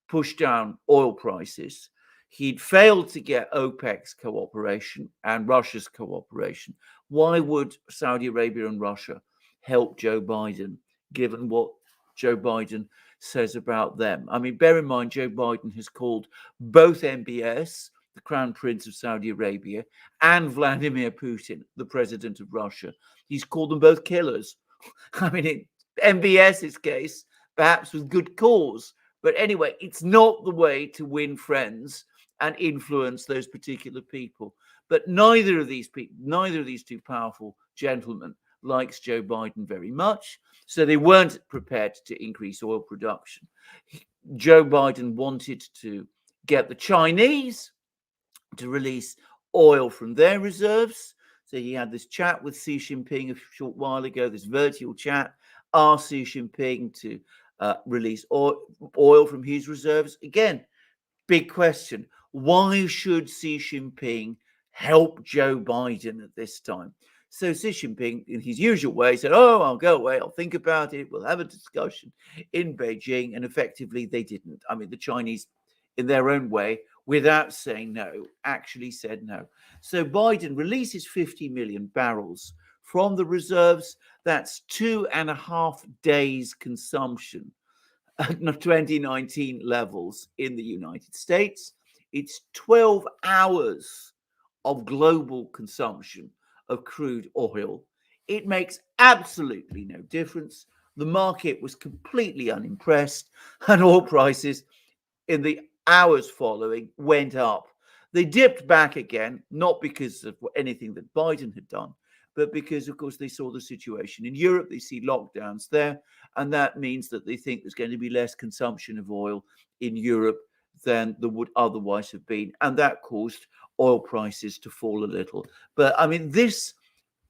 push down oil prices. He'd failed to get OPEC's cooperation and Russia's cooperation. Why would Saudi Arabia and Russia help Joe Biden, given what Joe Biden says about them? I mean, bear in mind, Joe Biden has called both MBS, the Crown Prince of Saudi Arabia, and Vladimir Putin, the president of Russia. He's called them both killers. I mean, in MBS's case, perhaps with good cause. But anyway, it's not the way to win friends and influence those particular people. But neither of these two powerful gentlemen likes Joe Biden very much. So they weren't prepared to increase oil production. Joe Biden wanted to get the Chinese to release oil from their reserves. So he had this chat with Xi Jinping a short while ago, this virtual chat, asked Xi Jinping to release oil from his reserves. Again, big question. Why should Xi Jinping help Joe Biden at this time? So Xi Jinping, in his usual way, said, oh, I'll go away. I'll think about it. We'll have a discussion in Beijing. And effectively, they didn't. I mean, the Chinese, in their own way, without saying no, actually said no. So Biden releases 50 million barrels from the reserves. That's 2.5 days consumption at 2019 levels in the United States. It's 12 hours of global consumption of crude oil. It makes absolutely no difference. The market was completely unimpressed, and oil prices in the hours following went up. They dipped back again, not because of anything that Biden had done, but because, of course, they saw the situation in Europe. They see lockdowns there, and that means that they think there's going to be less consumption of oil in Europe than there would otherwise have been, and that caused oil prices to fall a little. But, I mean, this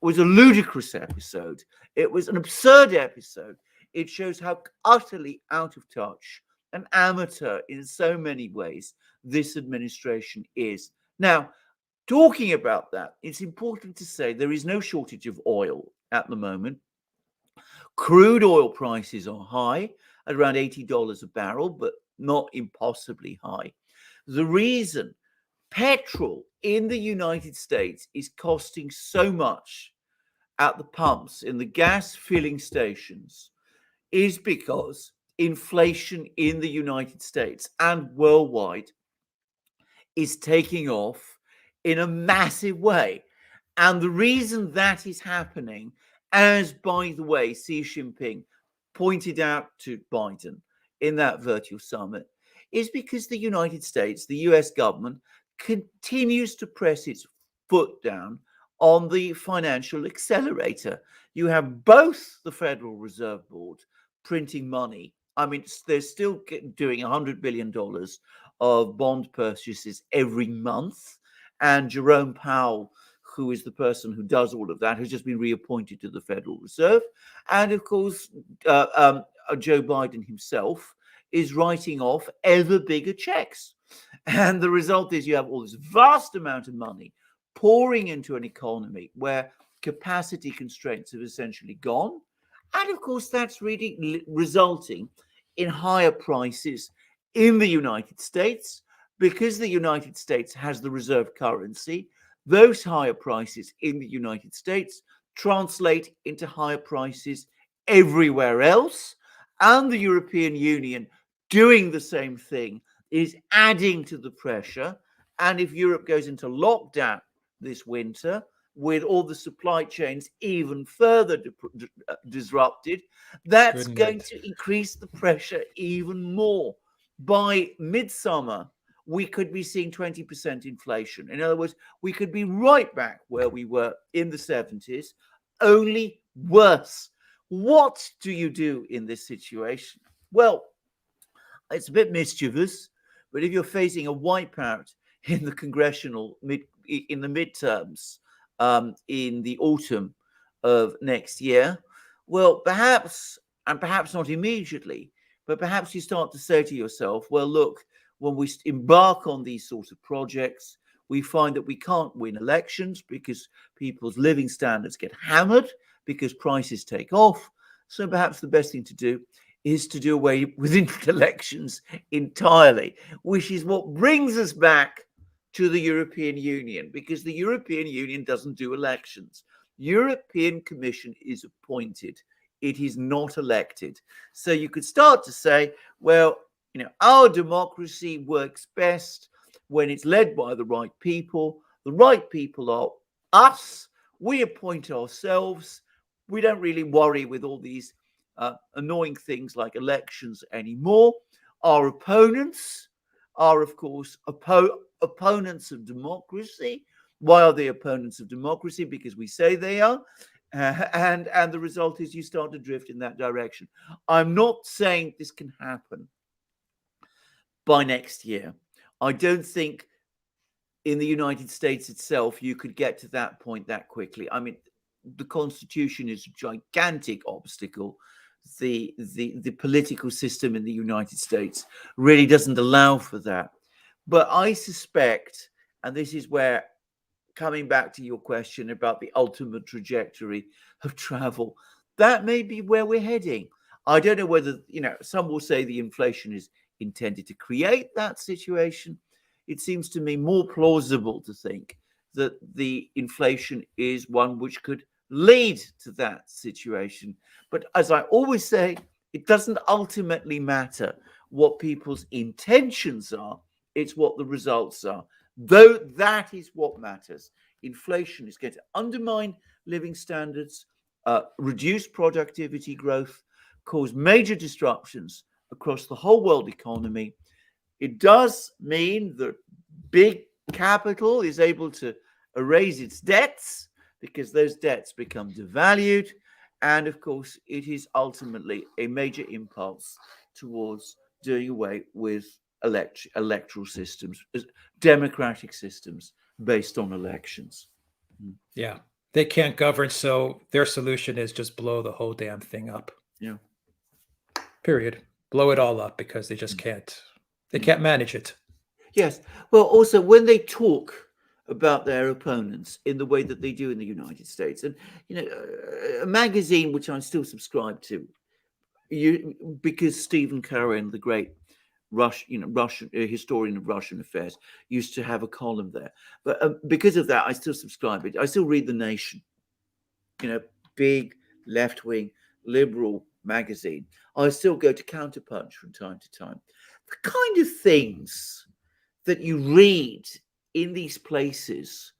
was a ludicrous episode. It was an absurd episode. It shows how utterly out of touch, an amateur in so many ways, this administration is. Now, talking about that, it's important to say there is no shortage of oil at the moment. Crude oil prices are high at around $80 a barrel, but not impossibly high. The reason petrol in the United States is costing so much at the pumps, in the gas filling stations, is because inflation in the United States and worldwide is taking off in a massive way. And the reason that is happening, as by the way, Xi Jinping pointed out to Biden in that virtual summit, is because the United States, the US government, continues to press its foot down on the financial accelerator. You have both the Federal Reserve Board printing money. I mean, they're still doing $100 billion of bond purchases every month. And Jerome Powell, who is the person who does all of that, has just been reappointed to the Federal Reserve. And of course, Joe Biden himself is writing off ever bigger checks. And the result is you have all this vast amount of money pouring into an economy where capacity constraints have essentially gone. And of course, that's really resulting in higher prices in the United States. Because the United States has the reserve currency, those higher prices in the United States translate into higher prices everywhere else. And the European Union doing the same thing is adding to the pressure. And if Europe goes into lockdown this winter, with all the supply chains even further disrupted, that's going to increase the pressure even more. By midsummer, we could be seeing 20% inflation. In other words, we could be right back where we were in the 70s, only worse. What do you do in this situation? Well, it's a bit mischievous, but if you're facing a wipeout in the in the midterms, in the autumn of next year, well, perhaps, and perhaps not immediately, but perhaps you start to say to yourself, well, look, when we embark on these sorts of projects, we find that we can't win elections because people's living standards get hammered, because prices take off. So perhaps the best thing to do is to do away with elections entirely, which is what brings us back to the European Union, because the European Union doesn't do elections. European Commission is appointed. It is not elected. So you could start to say, well, you know, our democracy works best when it's led by the right people. The right people are us. We appoint ourselves. We don't really worry with all these annoying things like elections anymore. Our opponents are, of course, opponents of democracy. Why are they opponents of democracy? Because we say they are. And the result is you start to drift in that direction. I'm not saying this can happen by next year. I don't think in the United States itself you could get to that point that quickly. I mean, the Constitution is a gigantic obstacle. The political system in the United States really doesn't allow for that. But I suspect, and this is where, coming back to your question about the ultimate trajectory of travel, that may be where we're heading. I don't know whether, you know, some will say the inflation is intended to create that situation. It seems to me more plausible to think that the inflation is one which could lead to that situation. But as I always say, it doesn't ultimately matter what people's intentions are. It's what the results are. Though that is what matters. Inflation is going to undermine living standards, reduce productivity growth, cause major disruptions across the whole world economy. It does mean that big capital is able to erase its debts because those debts become devalued. And of course, it is ultimately a major impulse towards doing away with electoral systems, democratic systems based on elections. Yeah, they can't govern, so their solution is just blow the whole damn thing up. Yeah. Period. Blow it all up because they just can't. They can't manage it. Yes. Well, also when they talk about their opponents in the way that they do in the United States, and you know, a magazine which I still subscribe to, because Stephen Curran, the great Russian historian of Russian affairs, used to have a column there. But because of that, I still subscribe it. I still read The Nation. big left-wing liberal magazine. I still go to Counterpunch from time to time. The kind of things that you read in these places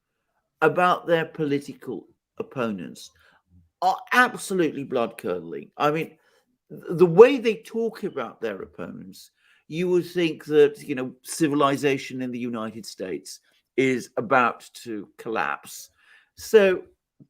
about their political opponents are absolutely blood-curdling. I mean, the way they talk about their opponents, you would think that, civilization in the United States is about to collapse. So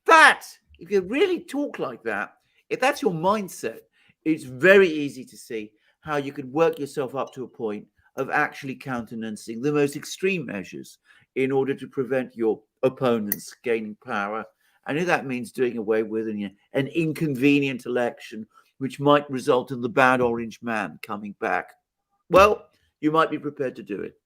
that, if you really talk like that, if that's your mindset, it's very easy to see how you could work yourself up to a point of actually countenancing the most extreme measures in order to prevent your opponents gaining power. And if that means doing away with an inconvenient election, which might result in the bad orange man coming back, well, you might be prepared to do it.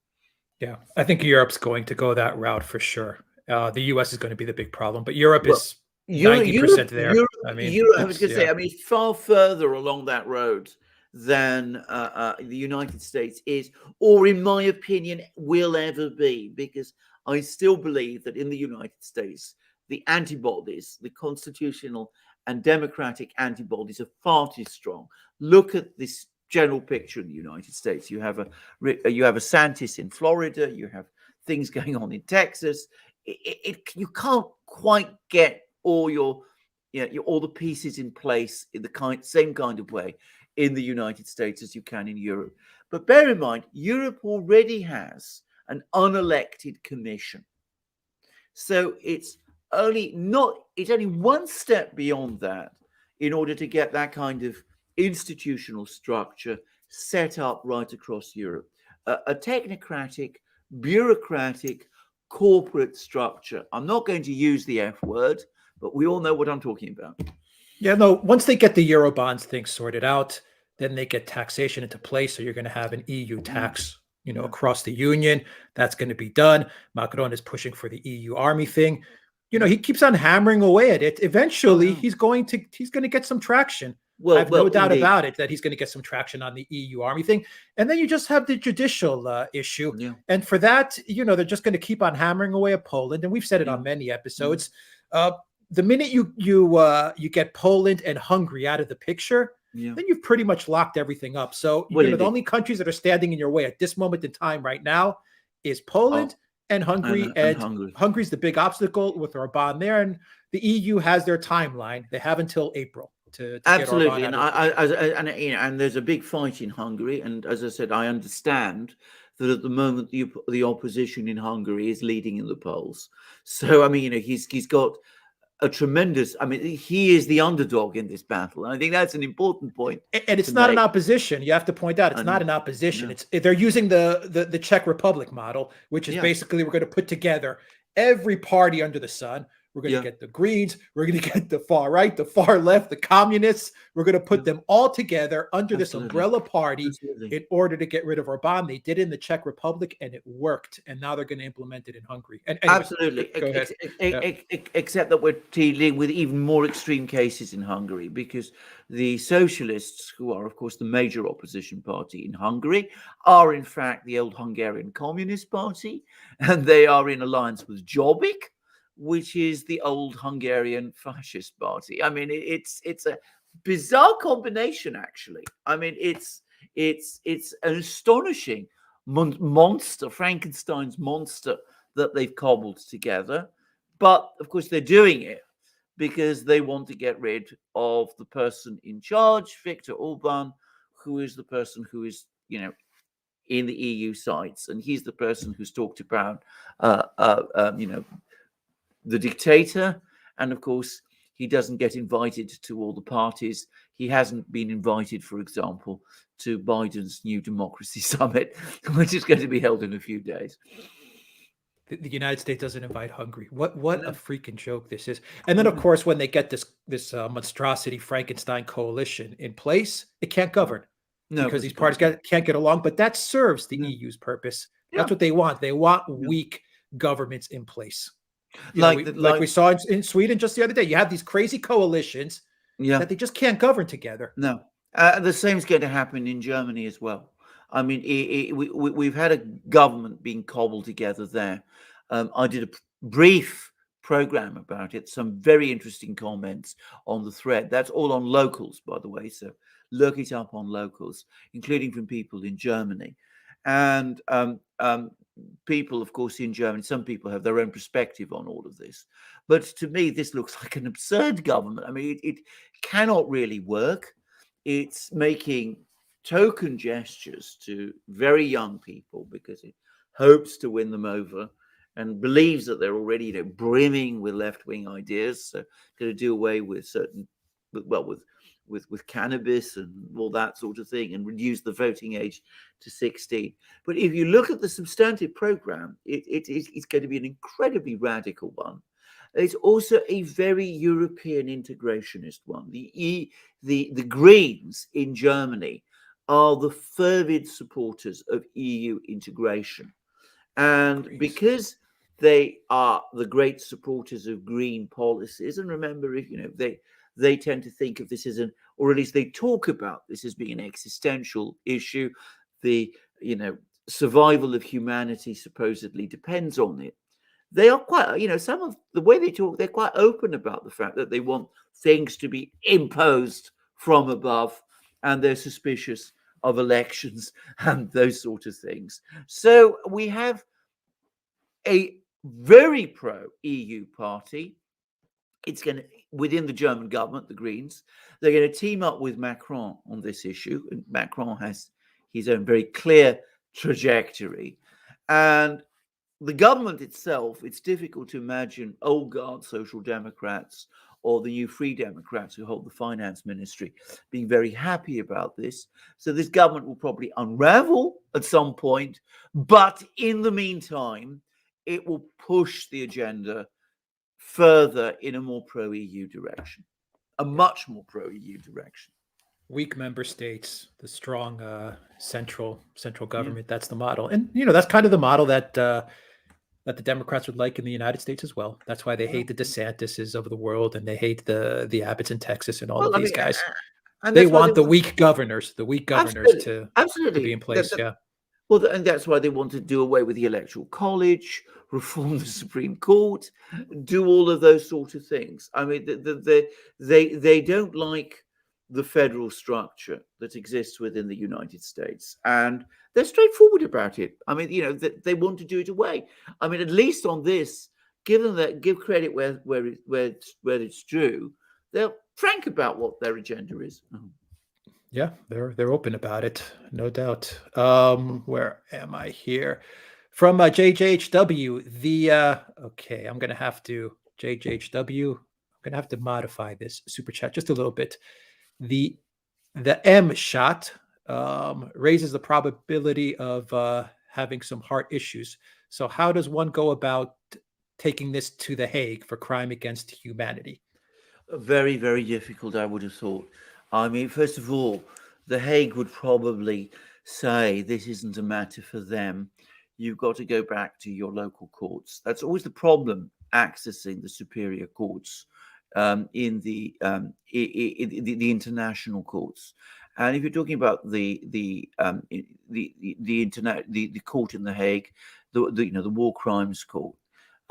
Yeah, I think Europe's going to go that route for sure. The US is going to be the big problem, but Europe is 90% there. I was going to say, it's far further along that road than the United States is, or in my opinion, will ever be, because I still believe that in the United States, the antibodies, the constitutional and democratic antibodies, are far too strong. Look at this general picture in the United States. You have a Santis in Florida. You have things going on in Texas. You can't quite get all all the pieces in place in the same kind of way in the United States as you can in Europe. But bear in mind, Europe already has an unelected commission, so it's only one step beyond that in order to get that kind of institutional structure set up right across Europe. A technocratic, bureaucratic, corporate structure. I'm not going to use the F word, but we all know what I'm talking about. Yeah, no, once they get the Eurobonds thing sorted out, then they get taxation into place. So you're going to have an EU tax, across the union. That's going to be done. Macron is pushing for the EU army thing. He keeps on hammering away at it. Eventually, he's going to get some traction. I have no doubt about it that he's going to get some traction on the EU army thing. And then you just have the judicial issue. Yeah. And for that, they're just going to keep on hammering away at Poland. And we've said it on many episodes. The minute you get Poland and Hungary out of the picture, then you've pretty much locked everything up. So the only countries that are standing in your way at this moment in time right now is Poland and Hungary. And Hungary's the big obstacle with Orbán there. And the EU has their timeline. They have until April. To absolutely, and there's a big fight in Hungary, and as I said, I understand that at the moment the opposition in Hungary is leading in the polls. So he's got a tremendous. He is the underdog in this battle, and I think that's an important point. And it's not an opposition. You have to point out it's not an opposition. They're using the Czech Republic model, which is basically we're going to put together every party under the sun. We're going to get the Greens. We're going to get the far right, the far left, the communists. We're going to put them all together under this umbrella party in order to get rid of Orbán. They did it in the Czech Republic, and it worked. And now they're going to implement it in Hungary. And absolutely. Go ahead. Except that we're dealing with even more extreme cases in Hungary, because the socialists, who are, of course, the major opposition party in Hungary, are, in fact, the old Hungarian Communist Party. And they are in alliance with Jobbik, which is the old Hungarian fascist party. It's a bizarre combination, actually. It's an astonishing monster, Frankenstein's monster that they've cobbled together. But of course, they're doing it because they want to get rid of the person in charge, Viktor Orbán, who is the person who is, in the EU sites, and he's the person who's talked about, the dictator. And of course, he doesn't get invited to all the parties. He hasn't been invited, for example, to Biden's New Democracy Summit, which is going to be held in a few days. The United States doesn't invite Hungary. What a freaking joke this is. And then, of course, when they get this monstrosity Frankenstein coalition in place, it can't govern because these parties can't get along. But that serves the EU's purpose. That's what they want. They want weak governments in place. Like we saw in Sweden just the other day. You have these crazy coalitions that they just can't govern together. No. The same is going to happen in Germany as well. We've had a government being cobbled together there. I did a brief program about it. Some very interesting comments on the thread. That's all on Locals, by the way. So look it up on Locals, including from people in Germany. And people, of course, in Germany, some people have their own perspective on all of this. But to me, this looks like an absurd government. I mean, it cannot really work. It's making token gestures to very young people because it hopes to win them over and believes that they're already brimming with left-wing ideas. So going to do away with certain, well, with cannabis and all that sort of thing, and reduce the voting age to 16. But if you look at the substantive program, it's going to be an incredibly radical one. It's also a very European integrationist one. The Greens in Germany are the fervid supporters of EU integration. And because they are the great supporters of green policies, and remember, if they tend to think of this as or at least they talk about this as being an existential issue. The survival of humanity supposedly depends on it. They are quite, some of the way they talk, they're quite open about the fact that they want things to be imposed from above, and they're suspicious of elections and those sort of things. So we have a very pro-EU party. It's going to, within the German government, the Greens, they're going to team up with Macron on this issue. And Macron has his own very clear trajectory. And the government itself, it's difficult to imagine old guard Social Democrats or the new Free Democrats who hold the finance ministry being very happy about this. So this government will probably unravel at some point. But in the meantime, it will push the agenda further in a more pro-EU direction, a much more pro-EU direction. Weak member states, the strong central government. Yeah. That's the model, and that's kind of the model that the Democrats would like in the United States as well. That's why they hate the DeSantises of the world, and they hate the Abbotts in Texas and all of these guys. And they want the weak governors, to be in place. Yeah. Well, and that's why they want to do away with the Electoral College, reform the Supreme Court, do all of those sort of things. I mean, they don't like the federal structure that exists within the United States, and they're straightforward about it. I mean, they want to do it away. I mean, at least on this, give credit where it's due. They're frank about what their agenda is. Yeah, they're open about it, no doubt. Where am I here? From JJHW, okay, I'm gonna have to JJHW. I'm gonna have to modify this super chat just a little bit. The M shot raises the probability of having some heart issues. So how does one go about taking this to The Hague for crime against humanity? Very, very difficult, I would have thought. I mean, first of all, The Hague would probably say this isn't a matter for them. You've got to go back to your local courts. That's always the problem, accessing the superior courts in the international courts. And if you're talking about the court in The Hague, the War Crimes Court,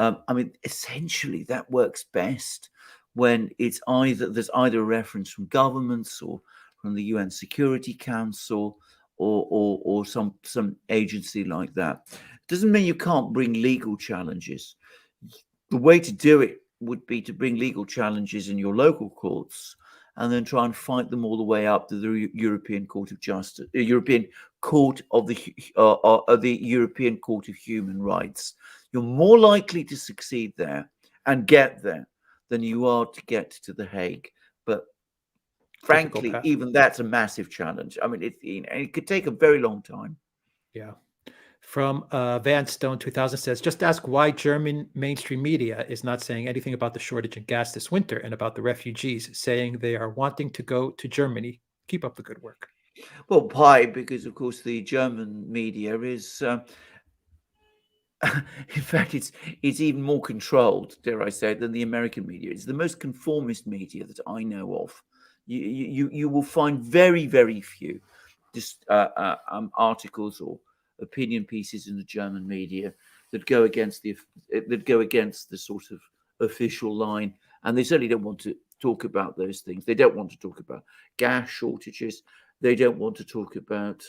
I mean, essentially that works best when there's either a reference from governments or from the UN Security Council or some agency like that. Doesn't mean you can't bring legal challenges. The way to do it would be to bring legal challenges in your local courts and then try and fight them all the way up to the European Court of Justice, the European Court of the European Court of Human Rights. You're more likely to succeed there and get there than you are to get to The Hague. But frankly, even that's a massive challenge. I mean, it could take a very long time. Yeah. From Van Stone 2000 says, just ask why German mainstream media is not saying anything about the shortage in gas this winter and about the refugees, saying they are wanting to go to Germany. Keep up the good work. Well, why? Because, of course, the German media is... in fact, it's even more controlled, dare I say, than the American media. It's the most conformist media that I know of. You will find very, very few just articles or opinion pieces in the German media that go against the sort of official line, and they certainly don't want to talk about those things. They don't want to talk about gas shortages. They don't want to talk about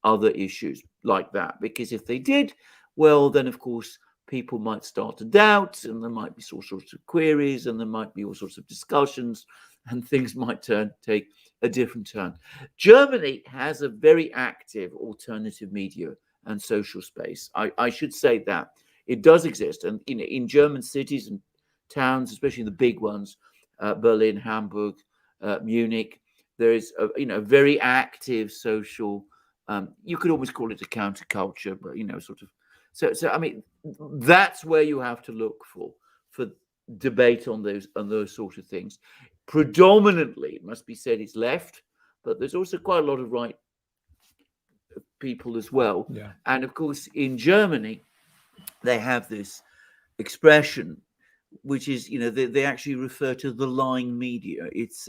other issues like that, because if they did, well, then of course people might start to doubt, and there might be all sorts of queries, and there might be all sorts of discussions, and things might take a different turn. Germany has a very active alternative media and social space. I should say that it does exist, and in German cities and towns, especially the big ones, Berlin, Hamburg, Munich, there is a very active social. You could almost call it a counterculture, but sort of. So I mean, that's where you have to look for debate on those sort of things. Predominantly, it must be said, it's left, but there's also quite a lot of right people as well. Yeah. And of course, in Germany, they have this expression, which is, they actually refer to the lying media. It's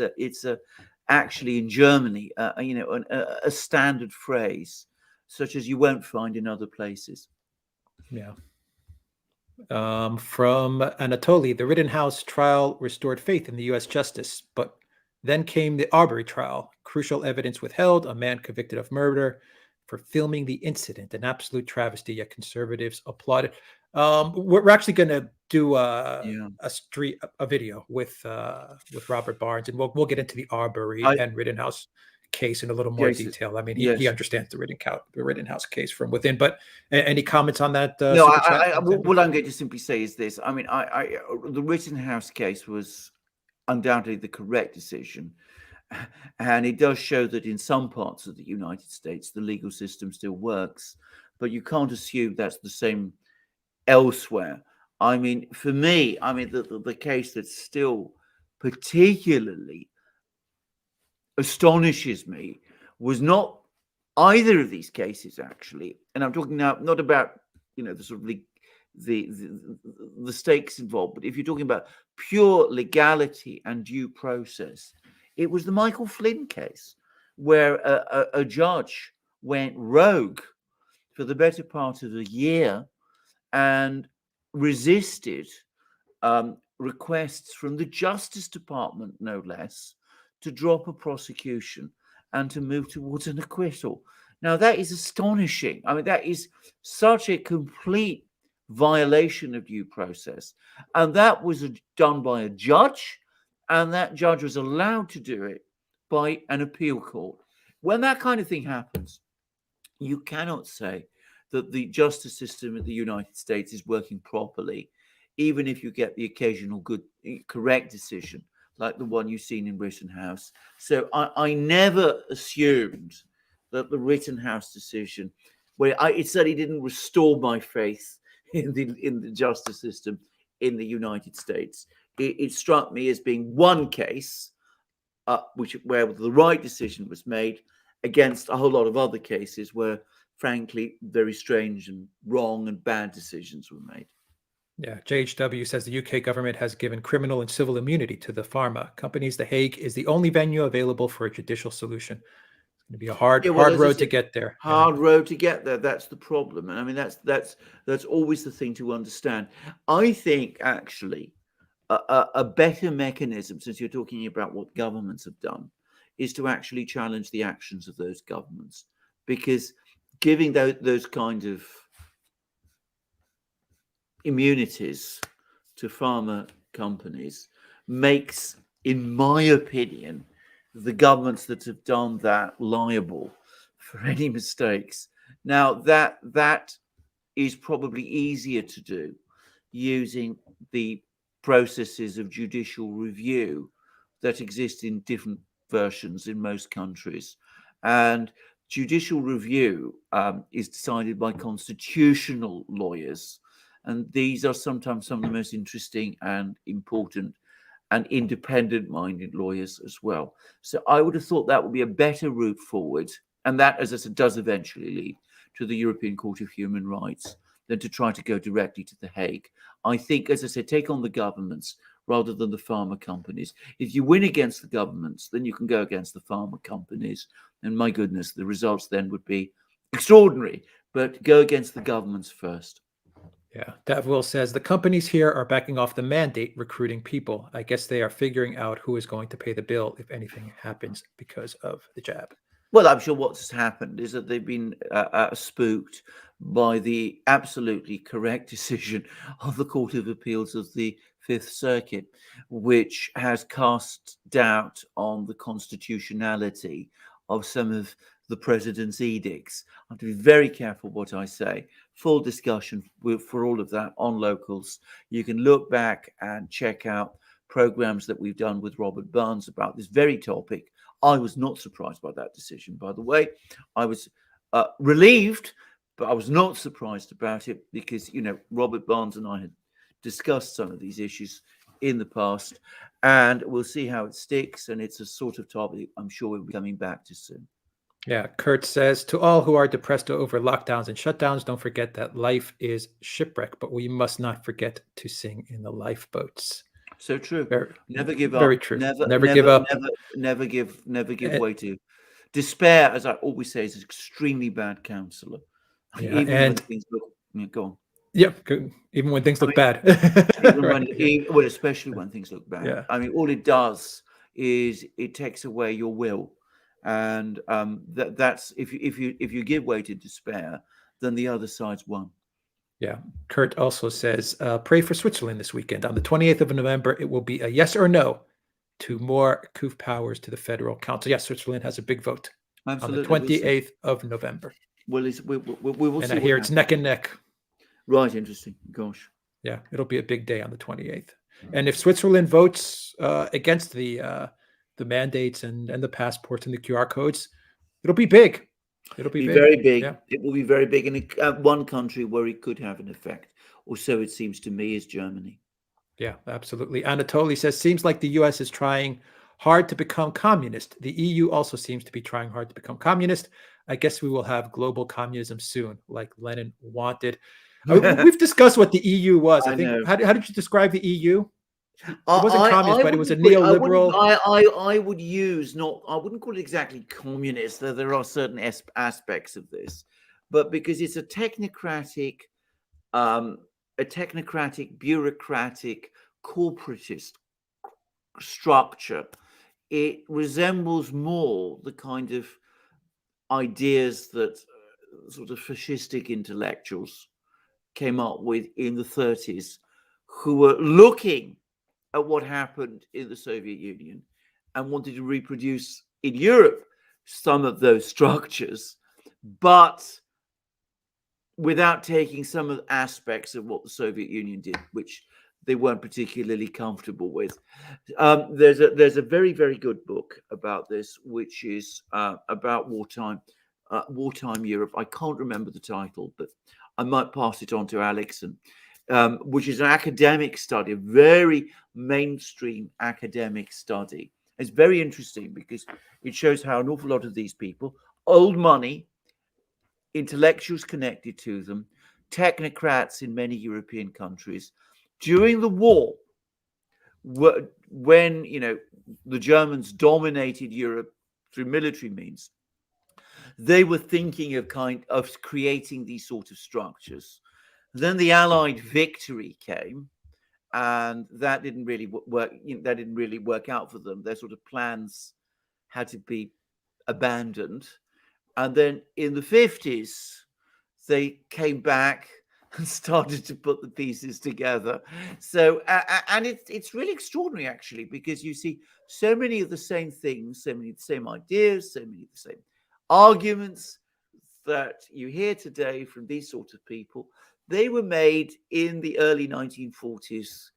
actually in Germany, a standard phrase, such as you won't find in other places. Yeah. From Anatoly, the Rittenhouse trial restored faith in the U.S. justice, but then came the Arbery trial. Crucial evidence withheld, a man convicted of murder for filming the incident, an absolute travesty, yet conservatives applauded. We're actually going to do a video with Robert Barnes, and we'll get into the Arbery and Rittenhouse case in a little more detail. I mean, he understands the Rittenhouse case from within. But any comments on that? No, what I'm going to simply say is this. I mean, the Rittenhouse case was undoubtedly the correct decision, and it does show that in some parts of the United States the legal system still works, but you can't assume that's the same elsewhere. I mean, for me, the case that still particularly astonishes me was not either of these cases, actually, and I'm talking now not about the sort of the stakes involved, but if you're talking about pure legality and due process, it was the Michael Flynn case, where a judge went rogue for the better part of a year and resisted requests from the Justice Department, no less, to drop a prosecution and to move towards an acquittal. Now, that is astonishing. I mean, that is such a complete violation of due process. And that was done by a judge, and that judge was allowed to do it by an appeal court. When that kind of thing happens, you cannot say that the justice system in the United States is working properly, even if you get the occasional good, correct decision, like the one you've seen in Rittenhouse. So I never assumed that the Rittenhouse decision, where it certainly didn't restore my faith in the justice system in the United States. It struck me as being one case where the right decision was made against a whole lot of other cases where, frankly, very strange and wrong and bad decisions were made. Yeah, JHW says the UK government has given criminal and civil immunity to the pharma companies. The Hague is the only venue available for a judicial solution. It's going to be a hard road to get there. Hard road to get there. That's the problem. And I mean, that's always the thing to understand. I think, actually, a better mechanism, since you're talking about what governments have done, is to actually challenge the actions of those governments. Because giving those kind of immunities to pharma companies makes, in my opinion, the governments that have done that liable for any mistakes. Now, that is probably easier to do using the processes of judicial review that exist in different versions in most countries. And judicial review is decided by constitutional lawyers. And these are sometimes some of the most interesting and important and independent-minded lawyers as well. So I would have thought that would be a better route forward. And that, as I said, does eventually lead to the European Court of Human Rights than to try to go directly to The Hague. I think, as I said, take on the governments rather than the pharma companies. If you win against the governments, then you can go against the pharma companies. And my goodness, the results then would be extraordinary. But go against the governments first. Yeah. Davil says the companies here are backing off the mandate recruiting people. I guess they are figuring out who is going to pay the bill if anything happens because of the jab. Well, I'm sure what's happened is that they've been spooked by the absolutely correct decision of the Court of Appeals of the Fifth Circuit, which has cast doubt on the constitutionality of some of the president's edicts. I have to be very careful what I say. Full discussion for all of that on Locals. You can look back and check out programs that we've done with Robert Barnes about this very topic. I was not surprised by that decision, by the way. I was relieved, but I was not surprised about it because, you know, Robert Barnes and I had discussed some of these issues in the past, and we'll see how it sticks. And it's a sort of topic I'm sure we'll be coming back to soon. Yeah, Kurt says, to all who are depressed over lockdowns and shutdowns, don't forget that life is shipwreck, but we must not forget to sing in the lifeboats. So true. Never give up. Very true. Never give up. Never give way to despair. As I always say, is an extremely bad counselor. Yeah, even when things look, go on. Yep. Even when things look bad. Well, especially when things look bad. Yeah. I mean, all it does is it takes away your will, and that's if you give way to despair, then the other side's won. Yeah. Kurt also says, pray for Switzerland this weekend. On the 28th of November, it will be a yes or no to more coup powers to the Federal Council. Yes, Switzerland has a big vote. Absolutely. On the 28th of November. Well, we will see. And I hear it's neck and neck. Right. Interesting. Gosh. Yeah. It'll be a big day on the 28th. And if Switzerland votes against the mandates and the passports and the QR codes, it'll be big. It'll be big. Very big. Yeah. It will be very big. And one country where it could have an effect, or so it seems to me, is Germany. Yeah, absolutely. Anatoly says, seems like the US is trying hard to become communist. The EU also seems to be trying hard to become communist. I guess we will have global communism soon, like Lenin wanted. We've discussed what the EU was. I think. How did you describe the EU? It wasn't communist, but it was a neoliberal. I would use I wouldn't call it exactly communist, though there are certain aspects of this, but because it's a technocratic, bureaucratic, corporatist structure, it resembles more the kind of ideas that sort of fascistic intellectuals came up with in the 30s, who were looking at what happened in the Soviet Union and wanted to reproduce in Europe some of those structures, but without taking some of the aspects of what the Soviet Union did, which they weren't particularly comfortable with. There's a very, very good book about this, which is about wartime Europe. I can't remember the title, but I might pass it on to Alex, which is an academic study, a very mainstream academic study. It's very interesting because it shows how an awful lot of these people, old money, intellectuals connected to them, technocrats in many European countries, during the war, when the Germans dominated Europe through military means, they were thinking of creating these sort of structures. Then the Allied victory came, and that didn't really work. That didn't really work out for them. Their sort of plans had to be abandoned. And then in the 50s, they came back and started to put the pieces together. So, and it's really extraordinary, actually, because you see so many of the same things, so many of the same ideas, so many of the same arguments that you hear today from these sorts of people. They were made in the early 1940s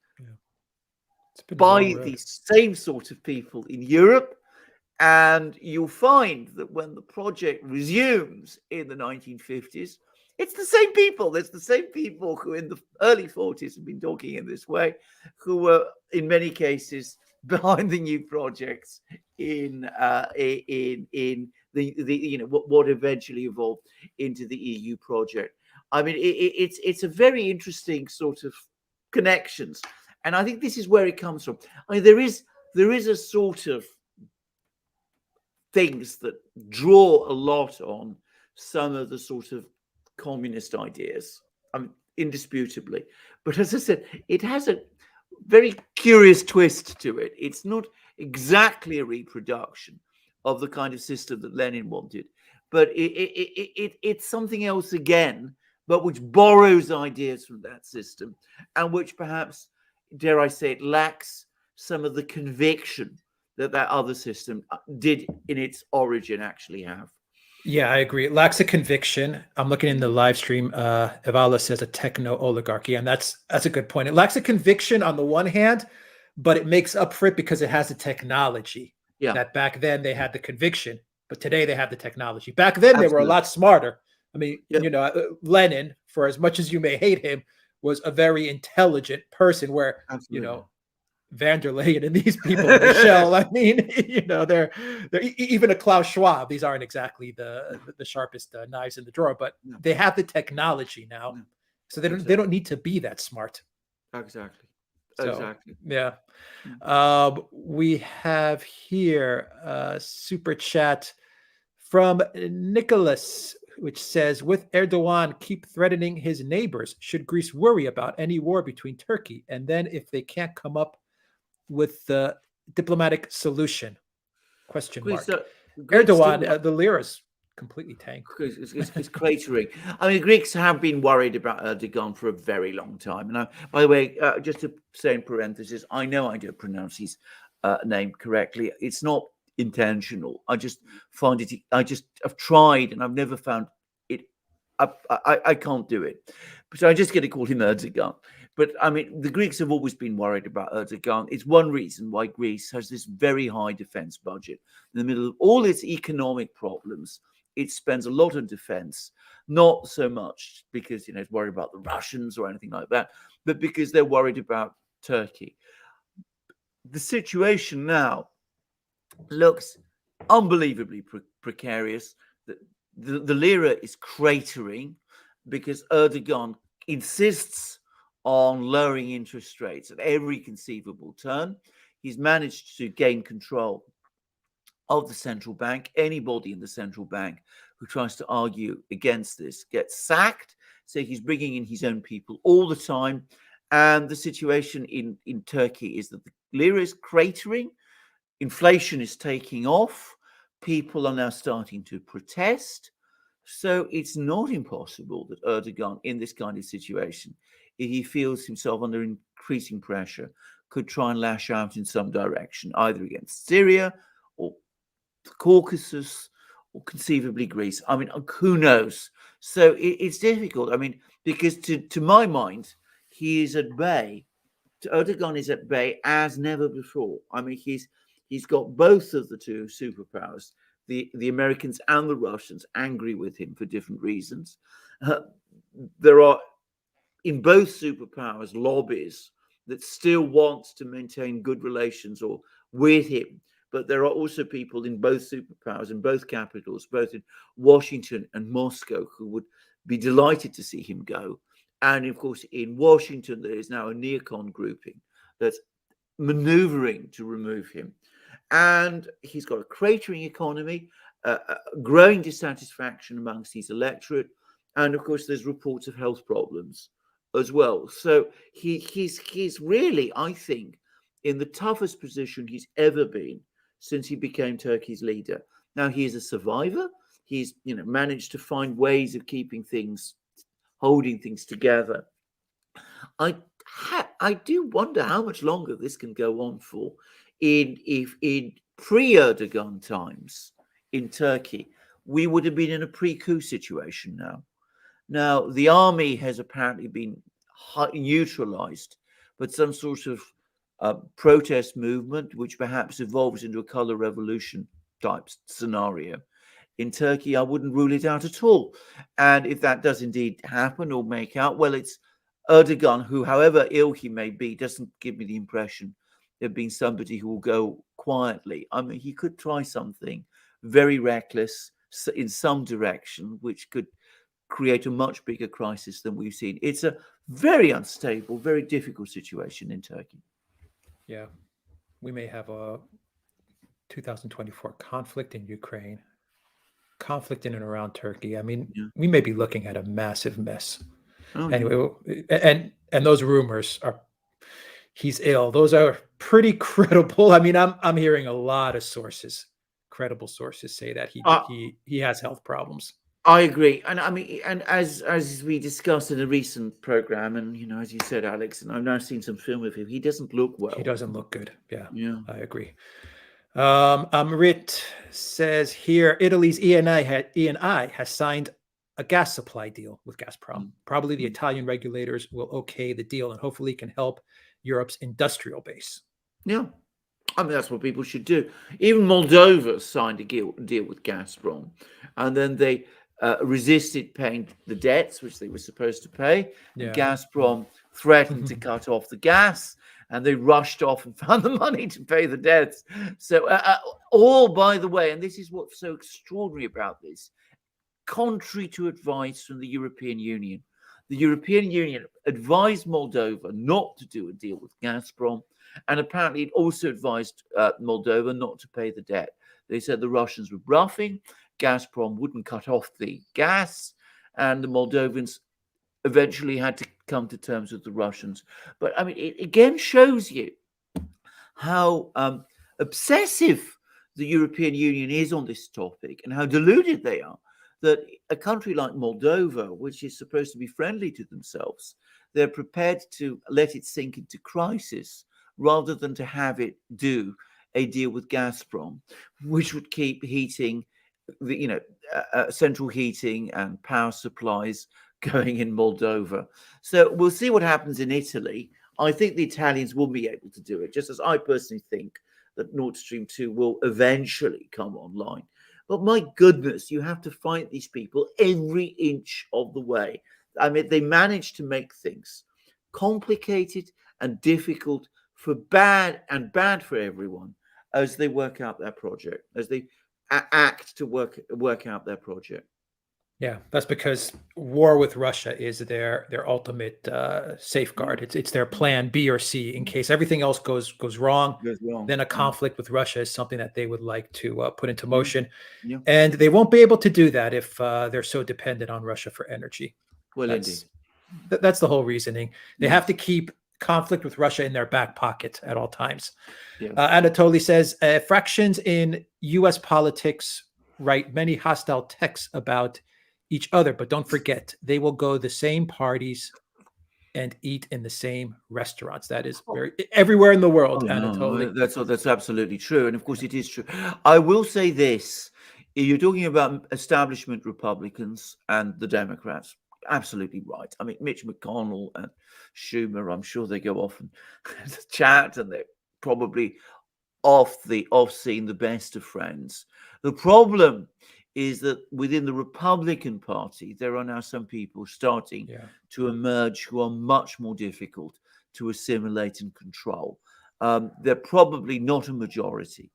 by these same sort of people in Europe. And you'll find that when the project resumes in the 1950s, it's the same people. It's the same people who in the early 40s have been talking in this way, who were in many cases behind the new projects in the what eventually evolved into the EU project. I mean, it's a very interesting sort of connections, and I think this is where it comes from. I mean, there is a sort of things that draw a lot on some of the sort of communist ideas. I mean, indisputably. But as I said, it has a very curious twist to it. It's not exactly a reproduction of the kind of system that Lenin wanted, but it's something else again, but which borrows ideas from that system, and which perhaps, dare I say it, lacks some of the conviction that that other system did in its origin actually have. Yeah, I agree. It lacks a conviction. I'm looking in the live stream. Evala says a techno oligarchy, and that's a good point. It lacks a conviction on the one hand, but it makes up for it because it has the technology. Yeah. That back then they had the conviction, but today they have the technology. Back then they were a Absolutely. lot smarter. I mean, Yeah. you know, Lenin, for as much as you may hate him, was a very intelligent person. Where Absolutely. you know, van der Leyen and these people in the shell. I mean, you know, they're even a Klaus Schwab. These aren't exactly the sharpest knives in the drawer, but No. they have the technology now, No. so they don't need to be that smart. Exactly. So, Exactly. yeah. We have here a super chat from Nicholas, which says, with Erdogan keep threatening his neighbors, should Greece worry about any war between Turkey? And then if they can't come up with the diplomatic solution? Question mark. Erdogan, the lira's completely tanked. It's cratering. I mean, the Greeks have been worried about Erdogan for a very long time. And by the way, just to say in parenthesis, I know I don't pronounce his name correctly. It's not intentional. I just find it. I've tried and I've never found it. I can't do it. So I just get to call him Erdogan. But I mean, the Greeks have always been worried about Erdogan. It's one reason why Greece has this very high defense budget. In the middle of all its economic problems, it spends a lot on defense, not so much because, it's worried about the Russians or anything like that, but because they're worried about Turkey. The situation now looks unbelievably precarious. The lira is cratering because Erdogan insists on lowering interest rates at every conceivable turn. He's managed to gain control of the central bank. Anybody in the central bank who tries to argue against this gets sacked. So he's bringing in his own people all the time. And the situation in Turkey is that the lira is cratering. Inflation is taking off. People are now starting to protest. So it's not impossible that Erdogan, in this kind of situation, if he feels himself under increasing pressure, could try and lash out in some direction, either against Syria or the Caucasus or conceivably Greece. I mean, who knows? So it's difficult. I mean, because to my mind, he is at bay. Erdogan is at bay as never before. I mean, he's got both of the two superpowers, the Americans and the Russians, angry with him for different reasons. There are in both superpowers lobbies that still want to maintain good relations or with him. But there are also people in both superpowers, in both capitals, both in Washington and Moscow, who would be delighted to see him go. And of course, in Washington, there is now a neocon grouping that's maneuvering to remove him. And he's got a cratering economy, growing dissatisfaction amongst his electorate. And of course, there's reports of health problems as well. So he's really, I think, in the toughest position he's ever been since he became Turkey's leader. Now, he is a survivor. He's managed to find ways of keeping things, holding things together. I do wonder how much longer this can go on for. In pre-Erdogan times in Turkey, we would have been in a pre-coup situation now. Now, the army has apparently been neutralized, but some sort of protest movement, which perhaps evolves into a color revolution type scenario. In Turkey, I wouldn't rule it out at all. And if that does indeed happen or make out, well, it's Erdogan, who, however ill he may be, doesn't give me the impression of being somebody who will go quietly. I mean, he could try something very reckless in some direction, which could create a much bigger crisis than we've seen. It's a very unstable, very difficult situation in Turkey. Yeah, we may have a 2024 conflict in Ukraine, conflict in and around Turkey. I mean, we may be looking at a massive mess. Oh, Anyway, and those rumors are he's ill. Those are pretty credible. I mean, I'm hearing a lot of sources, credible sources, say that he has health problems. I agree, and I mean, and as we discussed in a recent program, and you know, as you said, Alex, and I've now seen some film of him. He doesn't look well. He doesn't look good. Yeah, Yeah. I agree. Amrit says here, Italy's ENI has signed a gas supply deal with Gazprom. Probably the Italian regulators will okay the deal and hopefully can help Europe's industrial base. Yeah. I mean, that's what people should do. Even Moldova signed a deal with Gazprom, and then they resisted paying the debts, which they were supposed to pay. Yeah. Gazprom threatened to cut off the gas, and they rushed off and found the money to pay the debts. So, all, by the way, and this is what's so extraordinary about this, contrary to advice from the European Union. The European Union advised Moldova not to do a deal with Gazprom, and apparently it also advised Moldova not to pay the debt. They said the Russians were bluffing, Gazprom wouldn't cut off the gas, and the Moldovans eventually had to come to terms with the Russians. But I mean, it again shows you how obsessive the European Union is on this topic and how deluded they are. That a country like Moldova, which is supposed to be friendly to themselves, they're prepared to let it sink into crisis rather than to have it do a deal with Gazprom, which would keep heating, central heating and power supplies going in Moldova. So we'll see what happens in Italy. I think the Italians will be able to do it, just as I personally think that Nord Stream 2 will eventually come online. But my goodness, you have to fight these people every inch of the way. I mean, they manage to make things complicated and difficult for bad for everyone as they work out their project, as they act to work out their project. Yeah, that's because war with Russia is their ultimate safeguard. It's their plan B or C in case everything else goes wrong. Then a conflict with Russia is something that they would like to put into motion, and they won't be able to do that if they're so dependent on Russia for energy. Well, that's the whole reasoning. They have to keep conflict with Russia in their back pocket at all times. Anatoly says fractions in U.S. politics write many hostile texts about each other, but don't forget they will go the same parties and eat in the same restaurants. That is everywhere in the world. Anatoly. That's absolutely true, and of course it is true. I will say this: you're talking about establishment Republicans and the Democrats. Absolutely right. I mean, Mitch McConnell and Schumer, I'm sure they go off and chat, and they're probably off scene the best of friends. The problem is that within the Republican Party, there are now some people starting to emerge who are much more difficult to assimilate and control. They're probably not a majority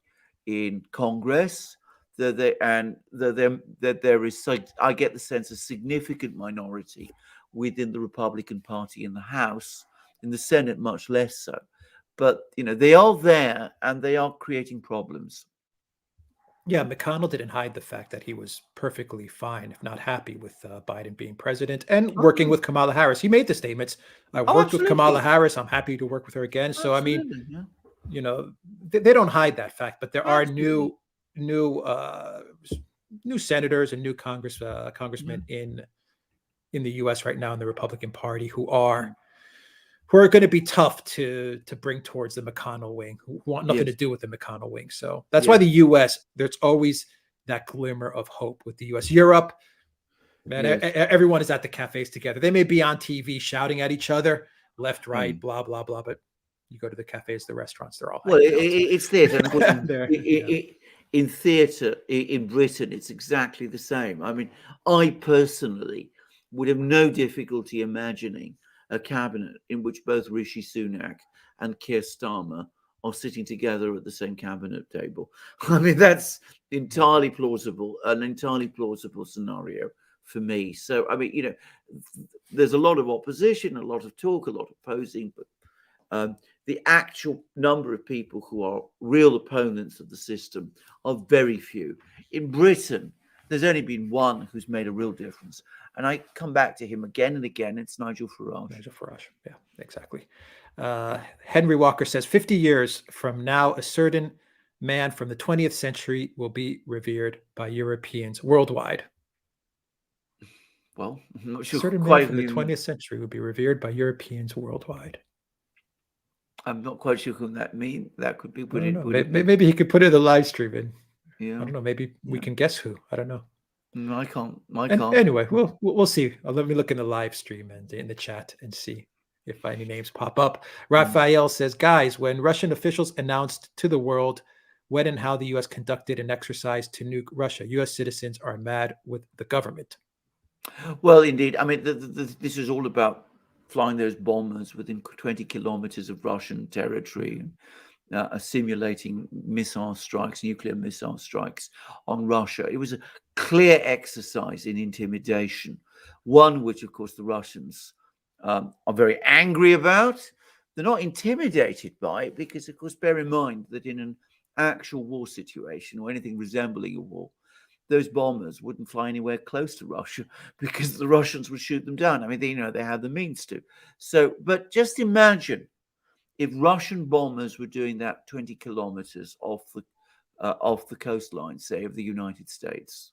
in Congress. That there is, I get the sense, a significant minority within the Republican Party in the House, in the Senate much less so. But they are there and they are creating problems. Yeah, McConnell didn't hide the fact that he was perfectly fine, if not happy, with Biden being president and working with Kamala Harris. He made the statements. I worked with Kamala Harris. I'm happy to work with her again. So, I mean, they don't hide that fact, but there are new senators and new congressmen in the U.S. right now in the Republican Party who are going to be tough to bring towards the McConnell wing, who want nothing to do with the McConnell wing. So that's why the U.S., there's always that glimmer of hope with the U.S. Europe, man, everyone is at the cafes together. They may be on TV shouting at each other, left, right, blah, blah, blah, but you go to the cafes, the restaurants, they're all it's theatre. And of course, in theatre in Britain, it's exactly the same. I mean, I personally would have no difficulty imagining a cabinet in which both Rishi Sunak and Keir Starmer are sitting together at the same cabinet table. I mean, that's entirely plausible, an entirely plausible scenario for me. So, I mean, there's a lot of opposition, a lot of talk, a lot of posing, but the actual number of people who are real opponents of the system are very few. In Britain, there's only been one who's made a real difference, And I come back to him again and again. It's Nigel Farage. Nigel Farage. Yeah, exactly. Henry Walker says 50 years from now, a certain man from the 20th century will be revered by Europeans worldwide. Well, I'm not sure. A certain man from the 20th century will be revered by Europeans worldwide. I'm not quite sure who that means. That could be. Maybe he could put it in the live stream in. Yeah. I don't know. Maybe we can guess who. I don't know. No, I can't. Anyway, we'll see. Let me look in the live stream and in the chat and see if any names pop up. Raphael says, guys, when Russian officials announced to the world when and how the U.S. conducted an exercise to nuke Russia, U.S. citizens are mad with the government. Well, indeed. I mean, this is all about flying those bombers within 20 kilometers of Russian territory and simulating missile strikes, nuclear missile strikes on Russia. It was a clear exercise in intimidation, one which, of course, the Russians are very angry about. They're not intimidated by it because, of course, bear in mind that in an actual war situation or anything resembling a war, those bombers wouldn't fly anywhere close to Russia because the Russians would shoot them down. I mean, they had the means to. So, but just imagine if Russian bombers were doing that 20 kilometers off the coastline, say, of the United States,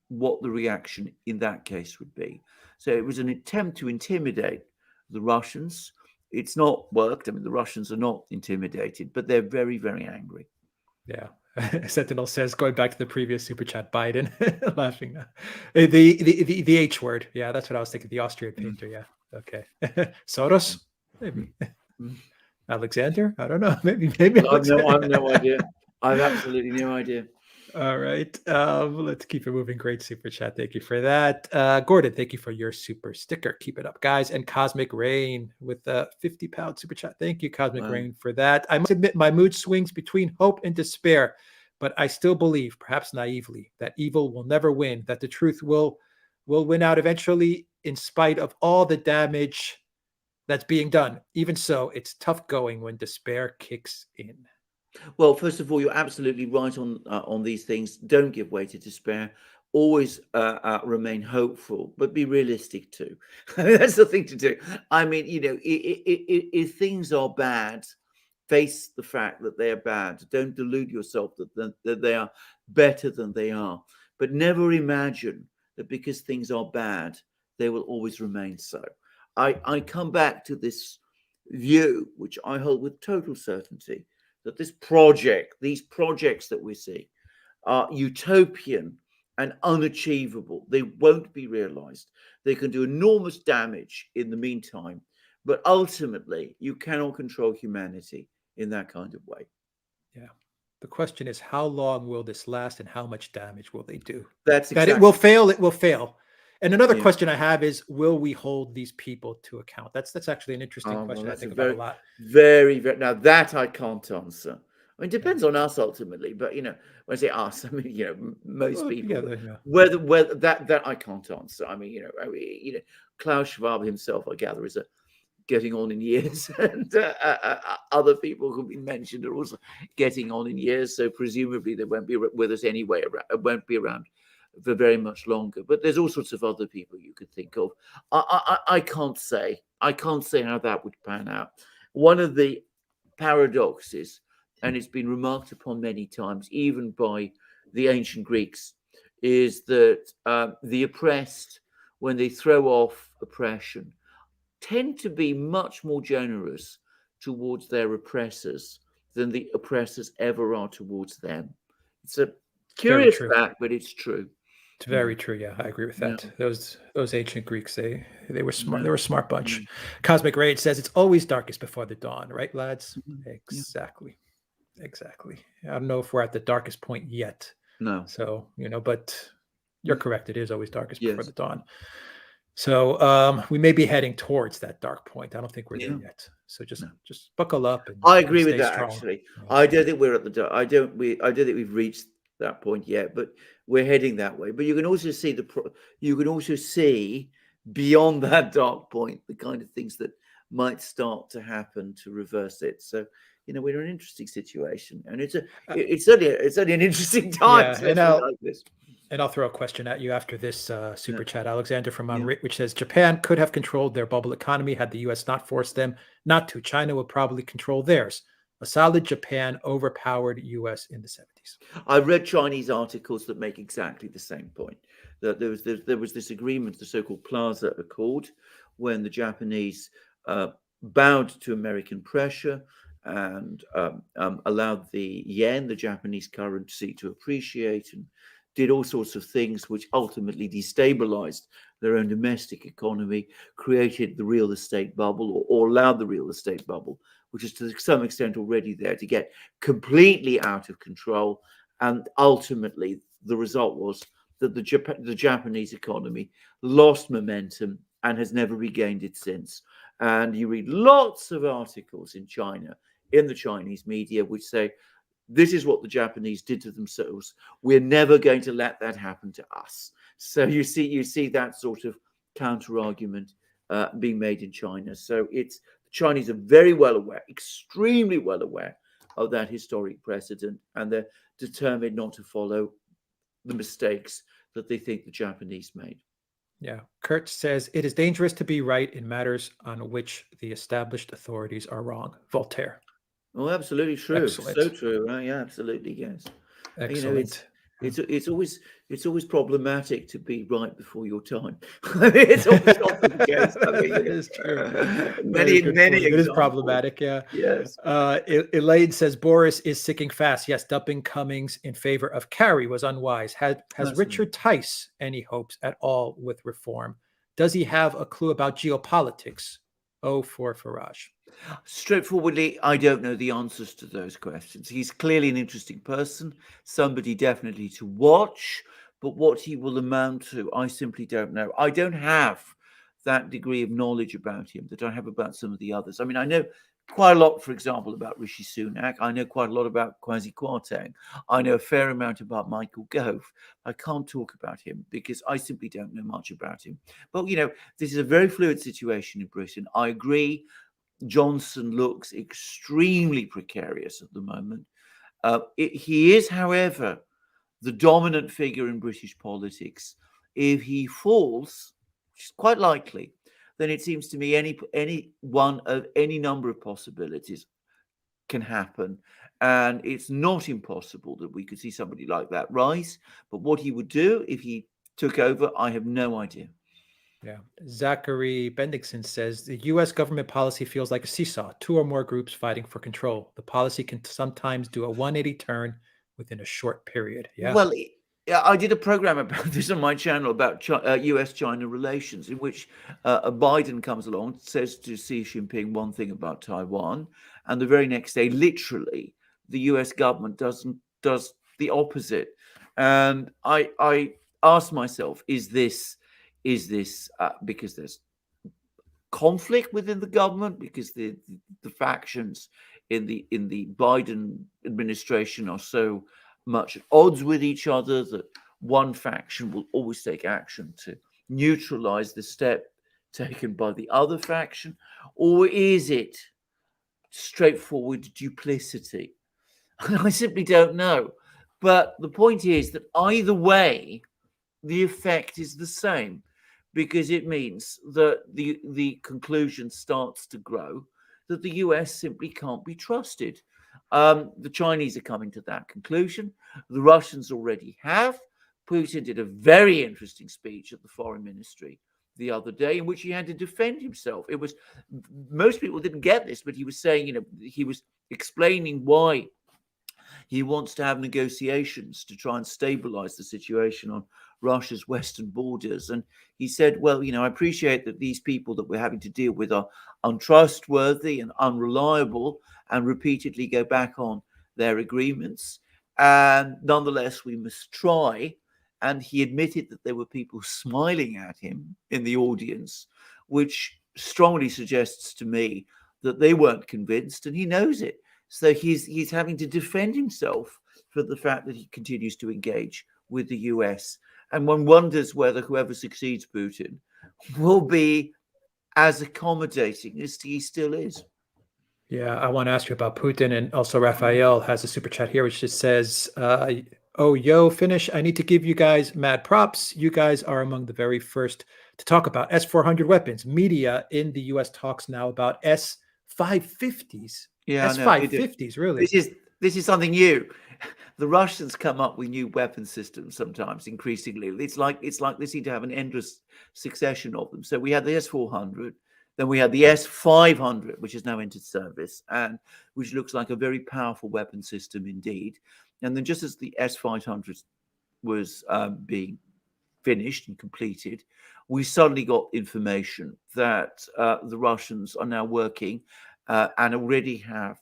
what the reaction in that case would be. So it was an attempt to intimidate the Russians. It's not worked. I mean, the Russians are not intimidated, but they're very, very angry. Yeah. Sentinel says, going back to the previous super chat, Biden laughing. The H word. Yeah, that's what I was thinking. The Austrian painter. Yeah. Okay. Soros, maybe. Alexander. I don't know. Maybe. I have no idea. I have absolutely no idea. All right. Let's keep it moving. Great super chat. Thank you for that. Gordon, thank you for your super sticker. Keep it up, guys. And Cosmic Rain with a 50-pound super chat. Thank you, Cosmic Rain, for that. I must admit my mood swings between hope and despair, but I still believe, perhaps naively, that evil will never win, that the truth will win out eventually in spite of all the damage that's being done. Even so, it's tough going when despair kicks in. Well, first of all, you're absolutely right on these things. Don't give way to despair. Always remain hopeful, but be realistic too. That's the thing to do. I mean, if things are bad, face the fact that they are bad. Don't delude yourself that they are better than they are. But never imagine that because things are bad, they will always remain so. I come back to this view, which I hold with total certainty, that these projects that we see are utopian and unachievable. They won't be realized. They can do enormous damage in the meantime, but ultimately you cannot control humanity in that kind of way. Yeah. The question is, how long will this last and how much damage will they do? That's exactly. That it will fail, it will fail. And another question I have is, will we hold these people to account? That's actually an interesting question. I think about a lot. Very, very. Now that I can't answer. I mean, it depends on us ultimately, but when I say us, I mean, most people. Whether that I can't answer. I mean, Klaus Schwab himself, I gather, is getting on in years, and other people who've been mentioned are also getting on in years. So presumably they won't be with us anyway. Won't be around for very much longer. But there's all sorts of other people you could think of. I can't say. I can't say how that would pan out. One of the paradoxes, and it's been remarked upon many times, even by the ancient Greeks, is that the oppressed, when they throw off oppression, tend to be much more generous towards their oppressors than the oppressors ever are towards them. It's a curious fact, but it's true. It's very true. Yeah, I agree with that. Yeah. Those ancient Greeks, they were smart. Yeah. They were a smart bunch. Cosmic Rage says it's always darkest before the dawn, right, lads? Exactly. Exactly. I don't know if we're at the darkest point yet. No. So, but you're correct. It is always darkest before the dawn. So we may be heading towards that dark point. I don't think we're there yet. So just buckle up. And I agree with that. Strong. Actually, I don't think we're at the. I don't think we've reached that point yet, but we're heading that way. But you can also see beyond that dark point the kind of things that might start to happen to reverse it. So we're in an interesting situation, and it's only an interesting time. Yeah, like this. And I'll throw a question at you after this super chat. Alexander from which says, Japan could have controlled their bubble economy had the U.S. not forced them not to. China would probably control theirs. A solid Japan overpowered U.S. in the 70s. I've read Chinese articles that make exactly the same point. That there was this agreement, the so-called Plaza Accord, when the Japanese bowed to American pressure and allowed the yen, the Japanese currency, to appreciate, and did all sorts of things which ultimately destabilized their own domestic economy, created the real estate bubble, or allowed the real estate bubble, which is to some extent already there, to get completely out of control. And ultimately, the result was that the Japanese economy lost momentum and has never regained it since. And you read lots of articles in China, in the Chinese media, which say, this is what the Japanese did to themselves. We're never going to let that happen to us. So you see that sort of counter argument being made in China. So the Chinese are very well aware, extremely well aware of that historic precedent, and they're determined not to follow the mistakes that they think the Japanese made. Yeah. Kurt says, it is dangerous to be right in matters on which the established authorities are wrong. Voltaire. Oh, absolutely true. Excellent. So true. Yeah, absolutely. Yes. Excellent. It's always problematic to be right before your time. It's always often the case. That is true. Many it is problematic. Yeah. Yes. Elaine says Boris is sicking fast. Yes, dumping Cummings in favor of Kerry was unwise. Has Richard Tice any hopes at all with reform? Does he have a clue about geopolitics? Oh, for Farage. Straightforwardly, I don't know the answers to those questions. He's clearly an interesting person, somebody definitely to watch, but what he will amount to, I simply don't know. I don't have that degree of knowledge about him that I have about some of the others. I mean, I know quite a lot, for example, about Rishi Sunak. I know quite a lot about Kwasi Kwarteng. I know a fair amount about Michael Gove. I can't talk about him because I simply don't know much about him. But, this is a very fluid situation in Britain. I agree. Johnson looks extremely precarious at the moment. He is, however, the dominant figure in British politics. If he falls, which is quite likely, then it seems to me any one of any number of possibilities can happen. And it's not impossible that we could see somebody like that rise. But what he would do if he took over, I have no idea. Yeah. Zachary Bendixson says the U.S. government policy feels like a seesaw, two or more groups fighting for control. The policy can sometimes do a 180 turn within a short period. Yeah. Well, I did a program about this on my channel about U.S.-China relations, in which Biden comes along, says to Xi Jinping one thing about Taiwan, and the very next day, literally, the U.S. government does the opposite. And I asked myself, is this because there's conflict within the government, because the factions in the Biden administration are so much at odds with each other that one faction will always take action to neutralize the step taken by the other faction? Or is it straightforward duplicity? I simply don't know. But the point is that either way, the effect is the same, because it means that the conclusion starts to grow that the US simply can't be trusted. The Chinese are coming to that conclusion. The Russians already have. Putin did a very interesting speech at the foreign ministry the other day in which he had to defend himself. It was, most people didn't get this, but he was saying, he was explaining why he wants to have negotiations to try and stabilize the situation on Russia's western borders. And he said, well, I appreciate that these people that we're having to deal with are untrustworthy and unreliable and repeatedly go back on their agreements. And nonetheless, we must try. And he admitted that there were people smiling at him in the audience, which strongly suggests to me that they weren't convinced, and he knows it. So he's having to defend himself for the fact that he continues to engage with the US. And one wonders whether whoever succeeds Putin will be as accommodating as he still is. Yeah, I want to ask you about Putin, and also Raphael has a super chat here, which just says, Oh, yo, finish. I need to give you guys mad props. You guys are among the very first to talk about S-400 weapons. Media in the US talks now about S-550s. Yeah, I know. S-550s, really. This is something new. The Russians come up with new weapon systems sometimes, increasingly. It's like they seem to have an endless succession of them. So we had the S-400, then we had the S-500, which has now entered service, and which looks like a very powerful weapon system indeed. And then just as the S-500 was being finished and completed, we suddenly got information that the Russians are now working and already have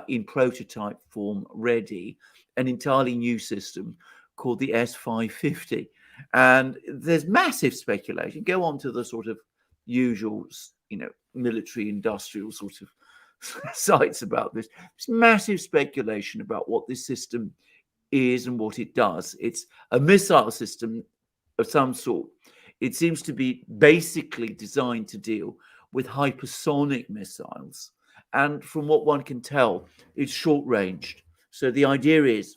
in prototype form ready an entirely new system called the S-550. And there's massive speculation. Go on to the sort of usual, military industrial sort of sites about this. There's massive speculation about what this system is and what it does. It's a missile system of some sort. It seems to be basically designed to deal with hypersonic missiles. And from what one can tell, it's short-ranged. So the idea is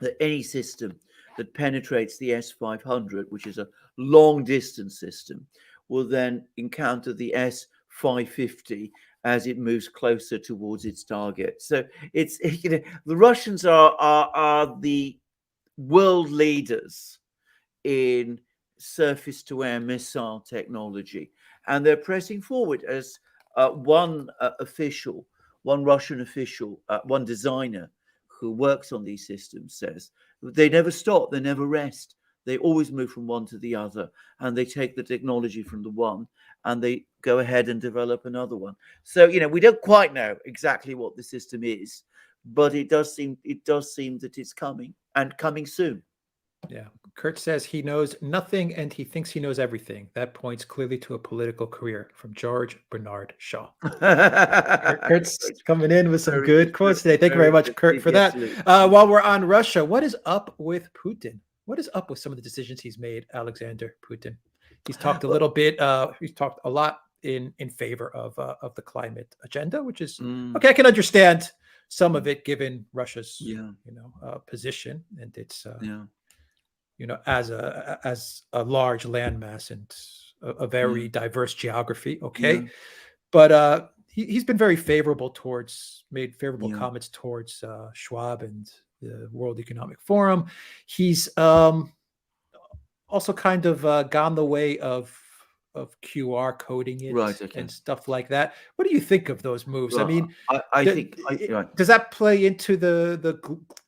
that any system that penetrates the S-500, which is a long-distance system, will then encounter the S-550 as it moves closer towards its target. So it's, the Russians are the world leaders in surface-to-air missile technology, and they're pressing forward. As one Russian official, one designer who works on these systems says, they never stop, they never rest. They always move from one to the other, and they take the technology from the one and they go ahead and develop another one. So, we don't quite know exactly what the system is, but it does seem that it's coming, and coming soon. Yeah. Kurt says he knows nothing and he thinks he knows everything. That points clearly to a political career, from George Bernard Shaw. Kurt's coming in with some good quotes today. Thank you very much, Kurt, for that. While we're on Russia, what is up with Putin? What is up with some of the decisions he's made, Alexander Putin? He's talked a little bit. He's talked a lot in favor of the climate agenda, which is okay. I can understand some of it given Russia's position and its as a large landmass and a very diverse geography. Okay, but he's been very favorable made favorable comments towards Schwab and the World Economic Forum. He's also kind of gone the way of QR coding it and stuff like that. What do you think of those moves? Well, I mean, I think does that play into the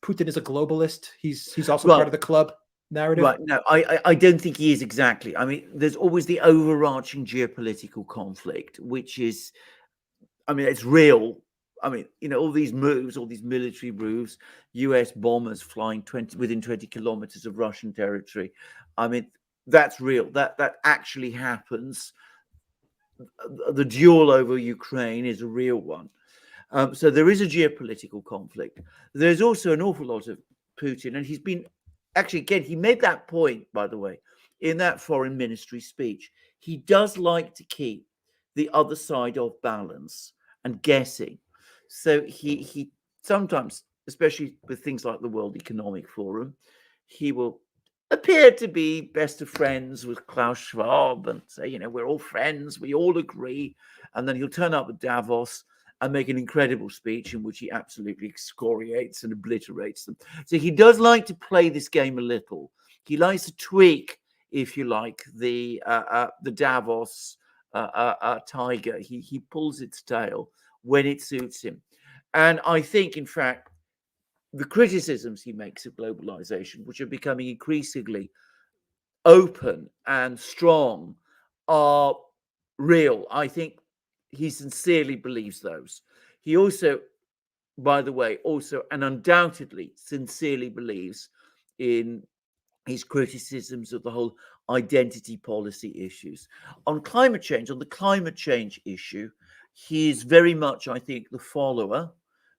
Putin is a globalist? He's also part of the club narrative? Right. No, I don't think he is exactly. I mean, there's always the overarching geopolitical conflict, which is, it's real. All these moves, all these military moves, US bombers flying within 20 kilometers of Russian territory. That's real. That actually happens. The duel over Ukraine is a real one. So there is a geopolitical conflict. There's also an awful lot of Putin, and he's been actually, again, he made that point, by the way, in that foreign ministry speech. He does like to keep the other side of balance and guessing. So he sometimes, especially with things like the World Economic Forum, he will appear to be best of friends with Klaus Schwab and say, we're all friends, we all agree. And then he'll turn up at Davos and make an incredible speech in which he absolutely excoriates and obliterates them. So he does like to play this game a little. He likes to tweak, if you like, the Davos tiger. He pulls its tail when it suits him. And I think, in fact, the criticisms he makes of globalization, which are becoming increasingly open and strong, are real. I think he sincerely believes those. He also, by the way, and undoubtedly sincerely believes in his criticisms of the whole identity policy issues. On the climate change issue, he is very much, I think, the follower.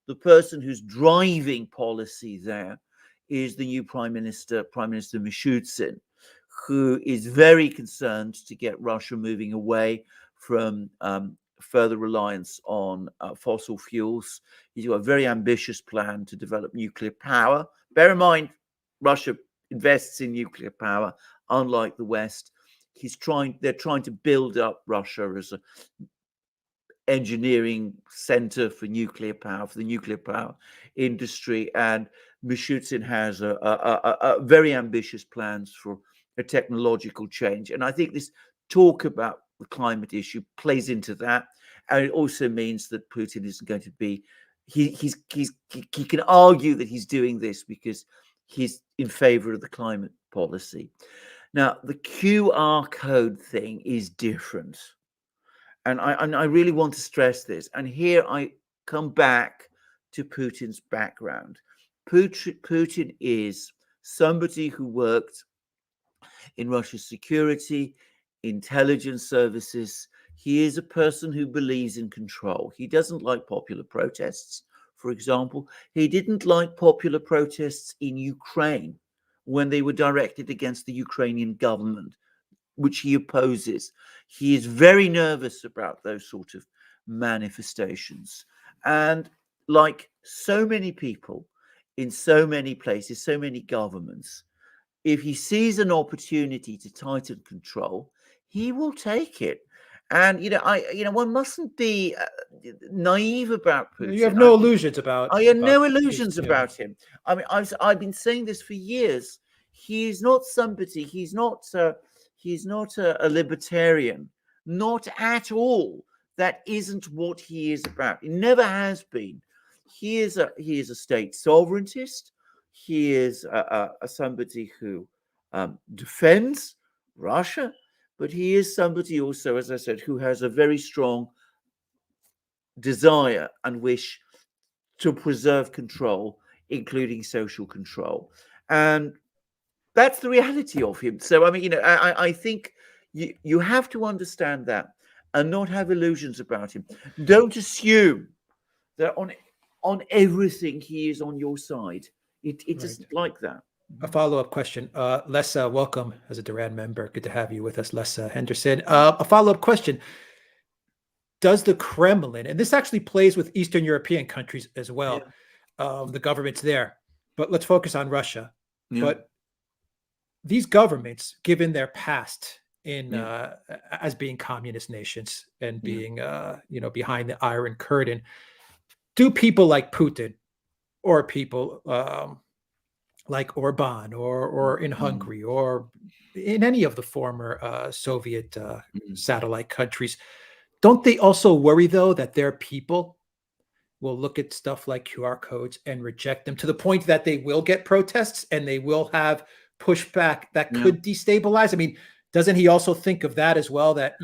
The person who's driving policy there is the new Prime Minister Mishustin, who is very concerned to get Russia moving away from further reliance on fossil fuels. He's got a very ambitious plan to develop nuclear power. Bear in mind, Russia invests in nuclear power, unlike the West. They're trying to build up Russia as an engineering center for nuclear power, for the nuclear power industry. And Mishustin has a very ambitious plans for a technological change. And I think this talk about the climate issue plays into that. And it also means that Putin isn't going to be, he can argue that he's doing this because he's in favor of the climate policy. Now, the QR code thing is different. And I really want to stress this. And here I come back to Putin's background. Putin is somebody who worked in Russia's security, intelligence services. He is a person who believes in control. He doesn't like popular protests, for example. He didn't like popular protests in Ukraine when they were directed against the Ukrainian government, which he opposes. He is very nervous about those sort of manifestations. And like so many people in so many places, so many governments, if he sees an opportunity to tighten control, he will take it. And one mustn't be naive about Putin. You have no illusions about. I have no illusions about him. I mean, I've been saying this for years. He's not somebody. He's not a libertarian. Not at all. That isn't what he is about. He never has been. He is a state sovereigntist. He is somebody who defends Russia, but he is somebody also, as I said, who has a very strong desire and wish to preserve control, including social control. And that's the reality of him. So, I mean, I think you have to understand that and not have illusions about him. Don't assume that on everything he is on your side. It isn't like that. A follow-up question. Lessa, welcome as a Duran member. Good to have you with us, Lessa Henderson. A follow-up question. Does the Kremlin, and this actually plays with Eastern European countries as well, the governments there, but let's focus on Russia. Yeah. But these governments, given their past in as being communist nations and being behind the Iron Curtain, do people like Putin or people like Orban or in Hungary or in any of the former Soviet satellite countries, don't they also worry, though, that their people will look at stuff like QR codes and reject them to the point that they will get protests and they will have pushback that could destabilize? I mean, doesn't he also think of that as well? That,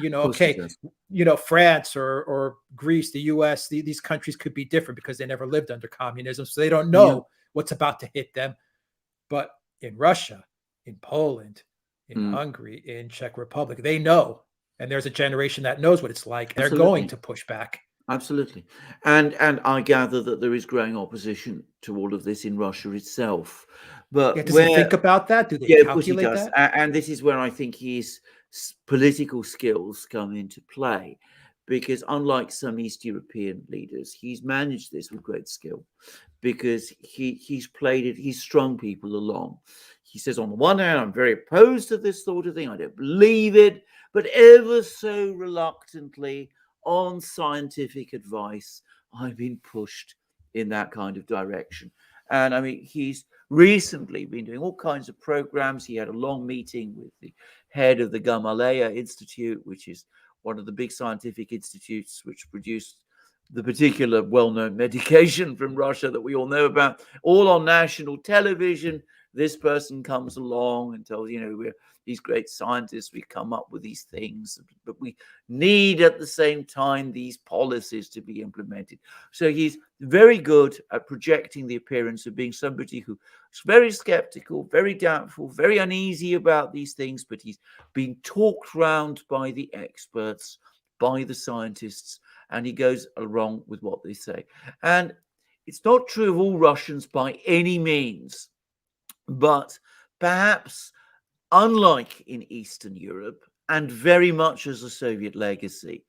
France or Greece, the US, these countries could be different because they never lived under communism. So they don't know what's about to hit them. But in Russia, in Poland, in Hungary, in Czech Republic, they know. And there's a generation that knows what it's like. They're going to push back. Absolutely. And I gather that there is growing opposition to all of this in Russia itself. But does he think about that? Do they calculate that? And this is where I think his political skills come into play. Because unlike some East European leaders, he's managed this with great skill. Because he's played it, he's strung people along. He says, on the one hand, I'm very opposed to this sort of thing. I don't believe it. But ever so reluctantly, on scientific advice, I've been pushed in that kind of direction. And I mean, he's recently been doing all kinds of programs. He had a long meeting with the head of the Gamaleya Institute, which is one of the big scientific institutes which produced the particular well-known medication from Russia that we all know about, all on national television. This person comes along and tells, we're these great scientists, we come up with these things, but we need at the same time these policies to be implemented. So he's very good at projecting the appearance of being somebody who is very skeptical, very doubtful, very uneasy about these things, but he's been talked round by the experts, by the scientists, and he goes along with what they say. And it's not true of all Russians by any means, but perhaps unlike in Eastern Europe, and very much as a Soviet legacy,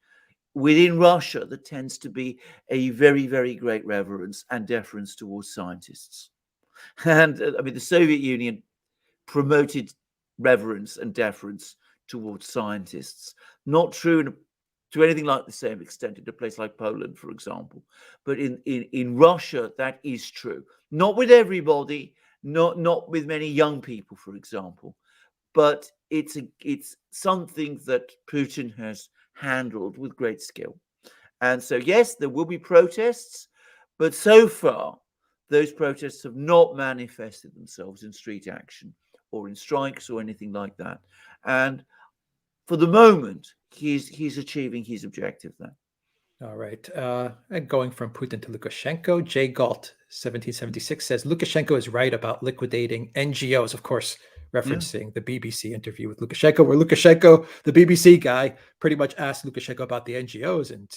within Russia, there tends to be a very, very great reverence and deference towards scientists. And I mean, the Soviet Union promoted reverence and deference towards scientists. Not true to anything like the same extent in a place like Poland, for example. But in Russia, that is true. Not with everybody, not with many young people, for example. But it's something that Putin has handled with great skill. And so, yes, there will be protests, but so far, those protests have not manifested themselves in street action or in strikes or anything like that. And for the moment, he's achieving his objective there. All right. And going from Putin to Lukashenko, Jay Galt, 1776, says Lukashenko is right about liquidating NGOs, of course, referencing the BBC interview with Lukashenko, where Lukashenko, the BBC guy, pretty much asked Lukashenko about the NGOs and,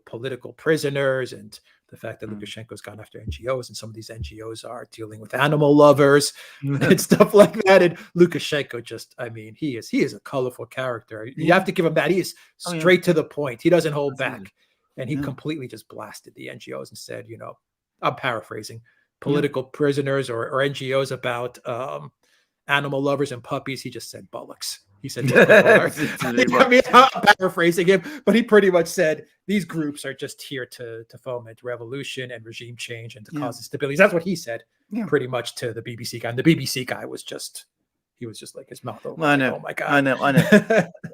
political prisoners and the fact that Lukashenko's gone after NGOs and some of these NGOs are dealing with animal lovers and stuff like that. And Lukashenko just, he is a colorful character. You have to give him that. He is straight to the point. He doesn't hold back. And he completely just blasted the NGOs and said, I'm paraphrasing, political prisoners or NGOs about animal lovers and puppies. He just said bullocks. He said, I'm paraphrasing him, but he pretty much said these groups are just here to foment revolution and regime change and to cause instability. That's what he said pretty much to the BBC guy. And the BBC guy was just, he was just like his mouth open. I know. Oh my God. I know.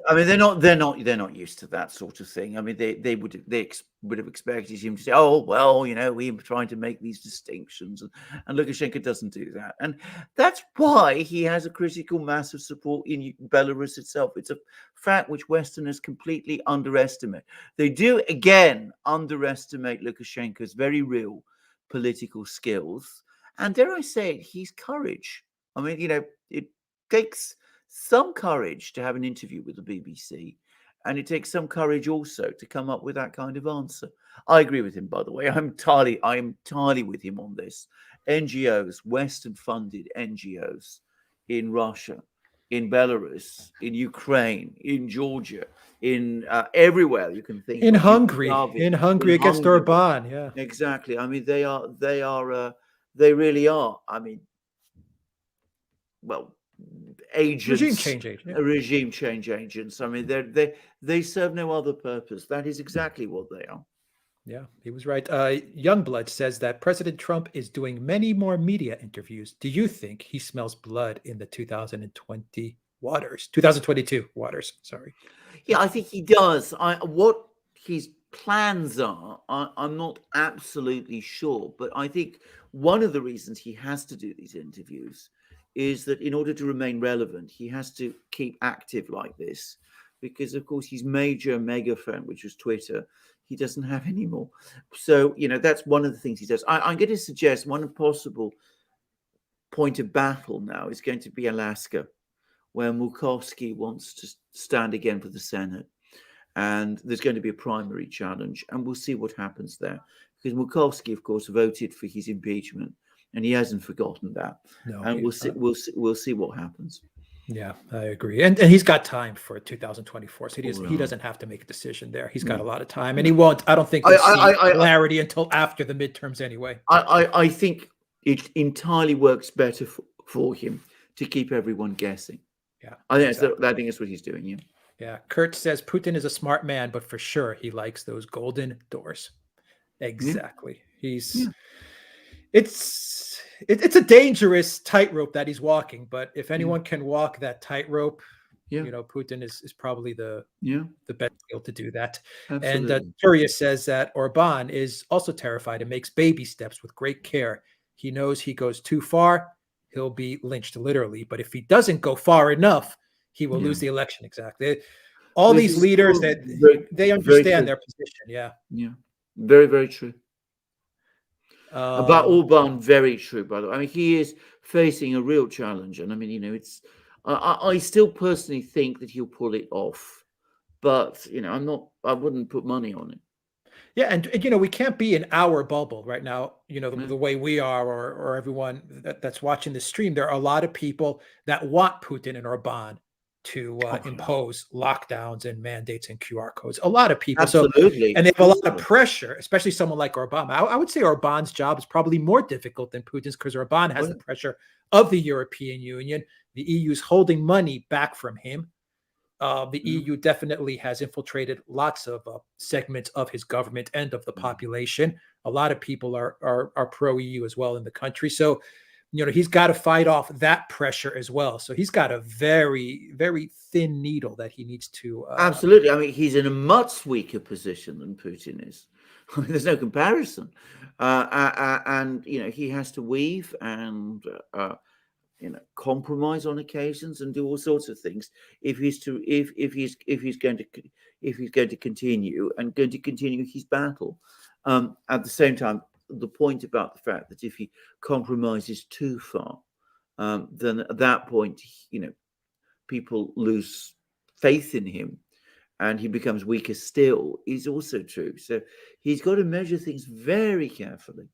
I mean, they're not used to that sort of thing. I mean, they would have expected him to say, "Oh, well, we're trying to make these distinctions," and Lukashenko doesn't do that, and that's why he has a critical mass of support in Belarus itself. It's a fact which Westerners completely underestimate. They do again underestimate Lukashenko's very real political skills, and dare I say it, his courage. I mean, it takes some courage to have an interview with the BBC, and it takes some courage also to come up with that kind of answer. I agree with him, by the way. I'm entirely with him on this. NGOs, Western-funded NGOs in Russia, in Belarus, in Ukraine, in Georgia, in everywhere you can think. In Hungary against Orban, yeah, exactly. I mean, they really are. I mean, well, agents, regime change agents. I mean, they serve no other purpose. That is exactly what they are. Yeah, he was right. Youngblood says that President Trump is doing many more media interviews. Do you think he smells blood in the 2022 waters? Sorry. Yeah, I think he does. What his plans are, I'm not absolutely sure, but I think one of the reasons he has to do these interviews is that in order to remain relevant, he has to keep active like this, because of course his major megaphone, which was Twitter, he doesn't have anymore. So, that's one of the things he does. I'm going to suggest one possible point of battle now is going to be Alaska, where Murkowski wants to stand again for the Senate. And there's going to be a primary challenge, and we'll see what happens there. Because Murkowski, of course, voted for his impeachment, and he hasn't forgotten that. No, and we'll see what happens. Yeah, I agree. And he's got time for 2024. So he doesn't have to make a decision there. He's got a lot of time, and he won't. I don't think we'll see clarity until after the midterms anyway. I think it entirely works better for him to keep everyone guessing. Yeah, I think that's what he's doing. Yeah. Yeah. Kurt says Putin is a smart man, but for sure he likes those golden doors. Exactly. Yeah. It's a dangerous tightrope that he's walking, but if anyone can walk that tightrope, Putin is probably the best able to do that. Absolutely. And Turia says that Orban is also terrified and makes baby steps with great care. He knows he goes too far, he'll be lynched literally. But if he doesn't go far enough, he will lose the election. Exactly. All these leaders they understand their position. Yeah. Yeah. Very, very true. About Orban, very true, by the way. I mean, he is facing a real challenge, and I mean, it's. I still personally think that he'll pull it off, but I wouldn't put money on it. Yeah, and we can't be in our bubble right now. The way we are, or everyone that's watching the stream. There are a lot of people that want Putin and Orban to impose lockdowns and mandates and QR codes. A lot of people. Absolutely. So, and they have a lot of pressure, especially someone like Orban. I would say Orban's job is probably more difficult than Putin's because Orban has the pressure of the European Union. The EU is holding money back from him. The EU definitely has infiltrated lots of segments of his government and of the population. A lot of people are pro-EU as well in the country. So, he's got to fight off that pressure as well. So he's got a very, very thin needle that he needs to. Absolutely. I mean, he's in a much weaker position than Putin is. I mean, there's no comparison. And, he has to weave and, compromise on occasions and do all sorts of things if he's going to continue his battle. At the same time, the point about the fact that if he compromises too far, then at that point, people lose faith in him and he becomes weaker still is also true. So he's got to measure things very carefully.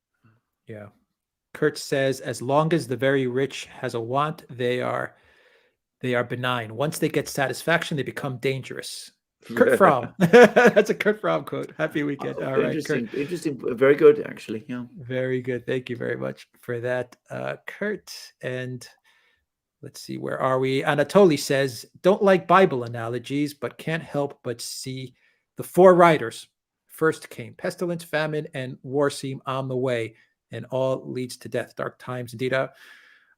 Yeah. Kurt says, as long as the very rich has a want, they are benign. Once they get satisfaction, they become dangerous. Kurt Fromm. That's a Kurt Fromm quote. Happy weekend. All right, interesting, Kurt. Interesting. Very good, actually. Yeah. Very good. Thank you very much for that, Kurt. And let's see, where are we? Anatoly says, don't like Bible analogies, but can't help but see the four riders. First came pestilence, famine, and war seem on the way, and all leads to death. Dark times, indeed. I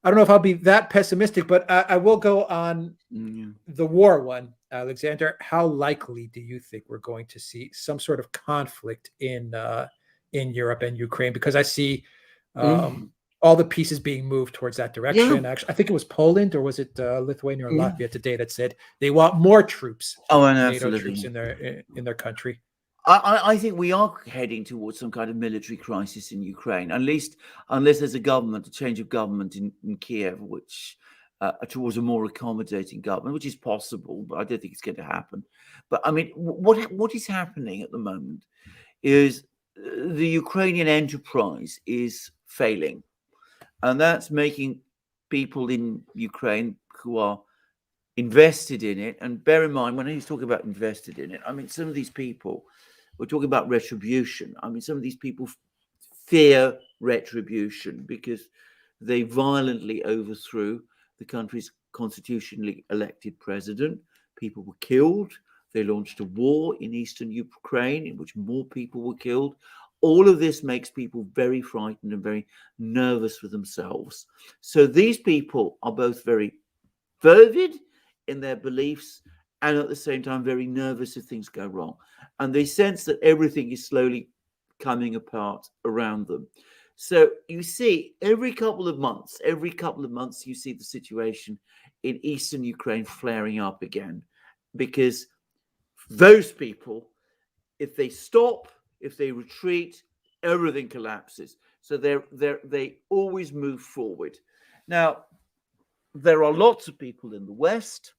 don't know if I'll be that pessimistic, but I will go on the war one. Alexander, how likely do you think we're going to see some sort of conflict in Europe and Ukraine? Because I see all the pieces being moved towards that direction. Actually, I think it was Poland, or was it Lithuania or Latvia today that said they want more troops, NATO troops in their country. I think we are heading towards some kind of military crisis in Ukraine, unless there's a change of government in Kiev, which towards a more accommodating government, which is possible, but I don't think it's going to happen. But I mean, what is happening at the moment is the Ukrainian enterprise is failing, and that's making people in Ukraine who are invested in it. And bear in mind, when he's talking about invested in it, I mean, some of these people. We're talking about retribution. I mean, some of these people fear retribution because they violently overthrew the country's constitutionally elected president. People were killed. They launched a war in eastern Ukraine in which more people were killed. All of this makes people very frightened and very nervous for themselves. So these people are both very fervid in their beliefs and at the same time very nervous if things go wrong. And they sense that everything is slowly coming apart around them. So you see, every couple of months, you see the situation in eastern Ukraine flaring up again, because those people, if they stop, if they retreat, everything collapses. So they always move forward. Now, there are lots of people in the West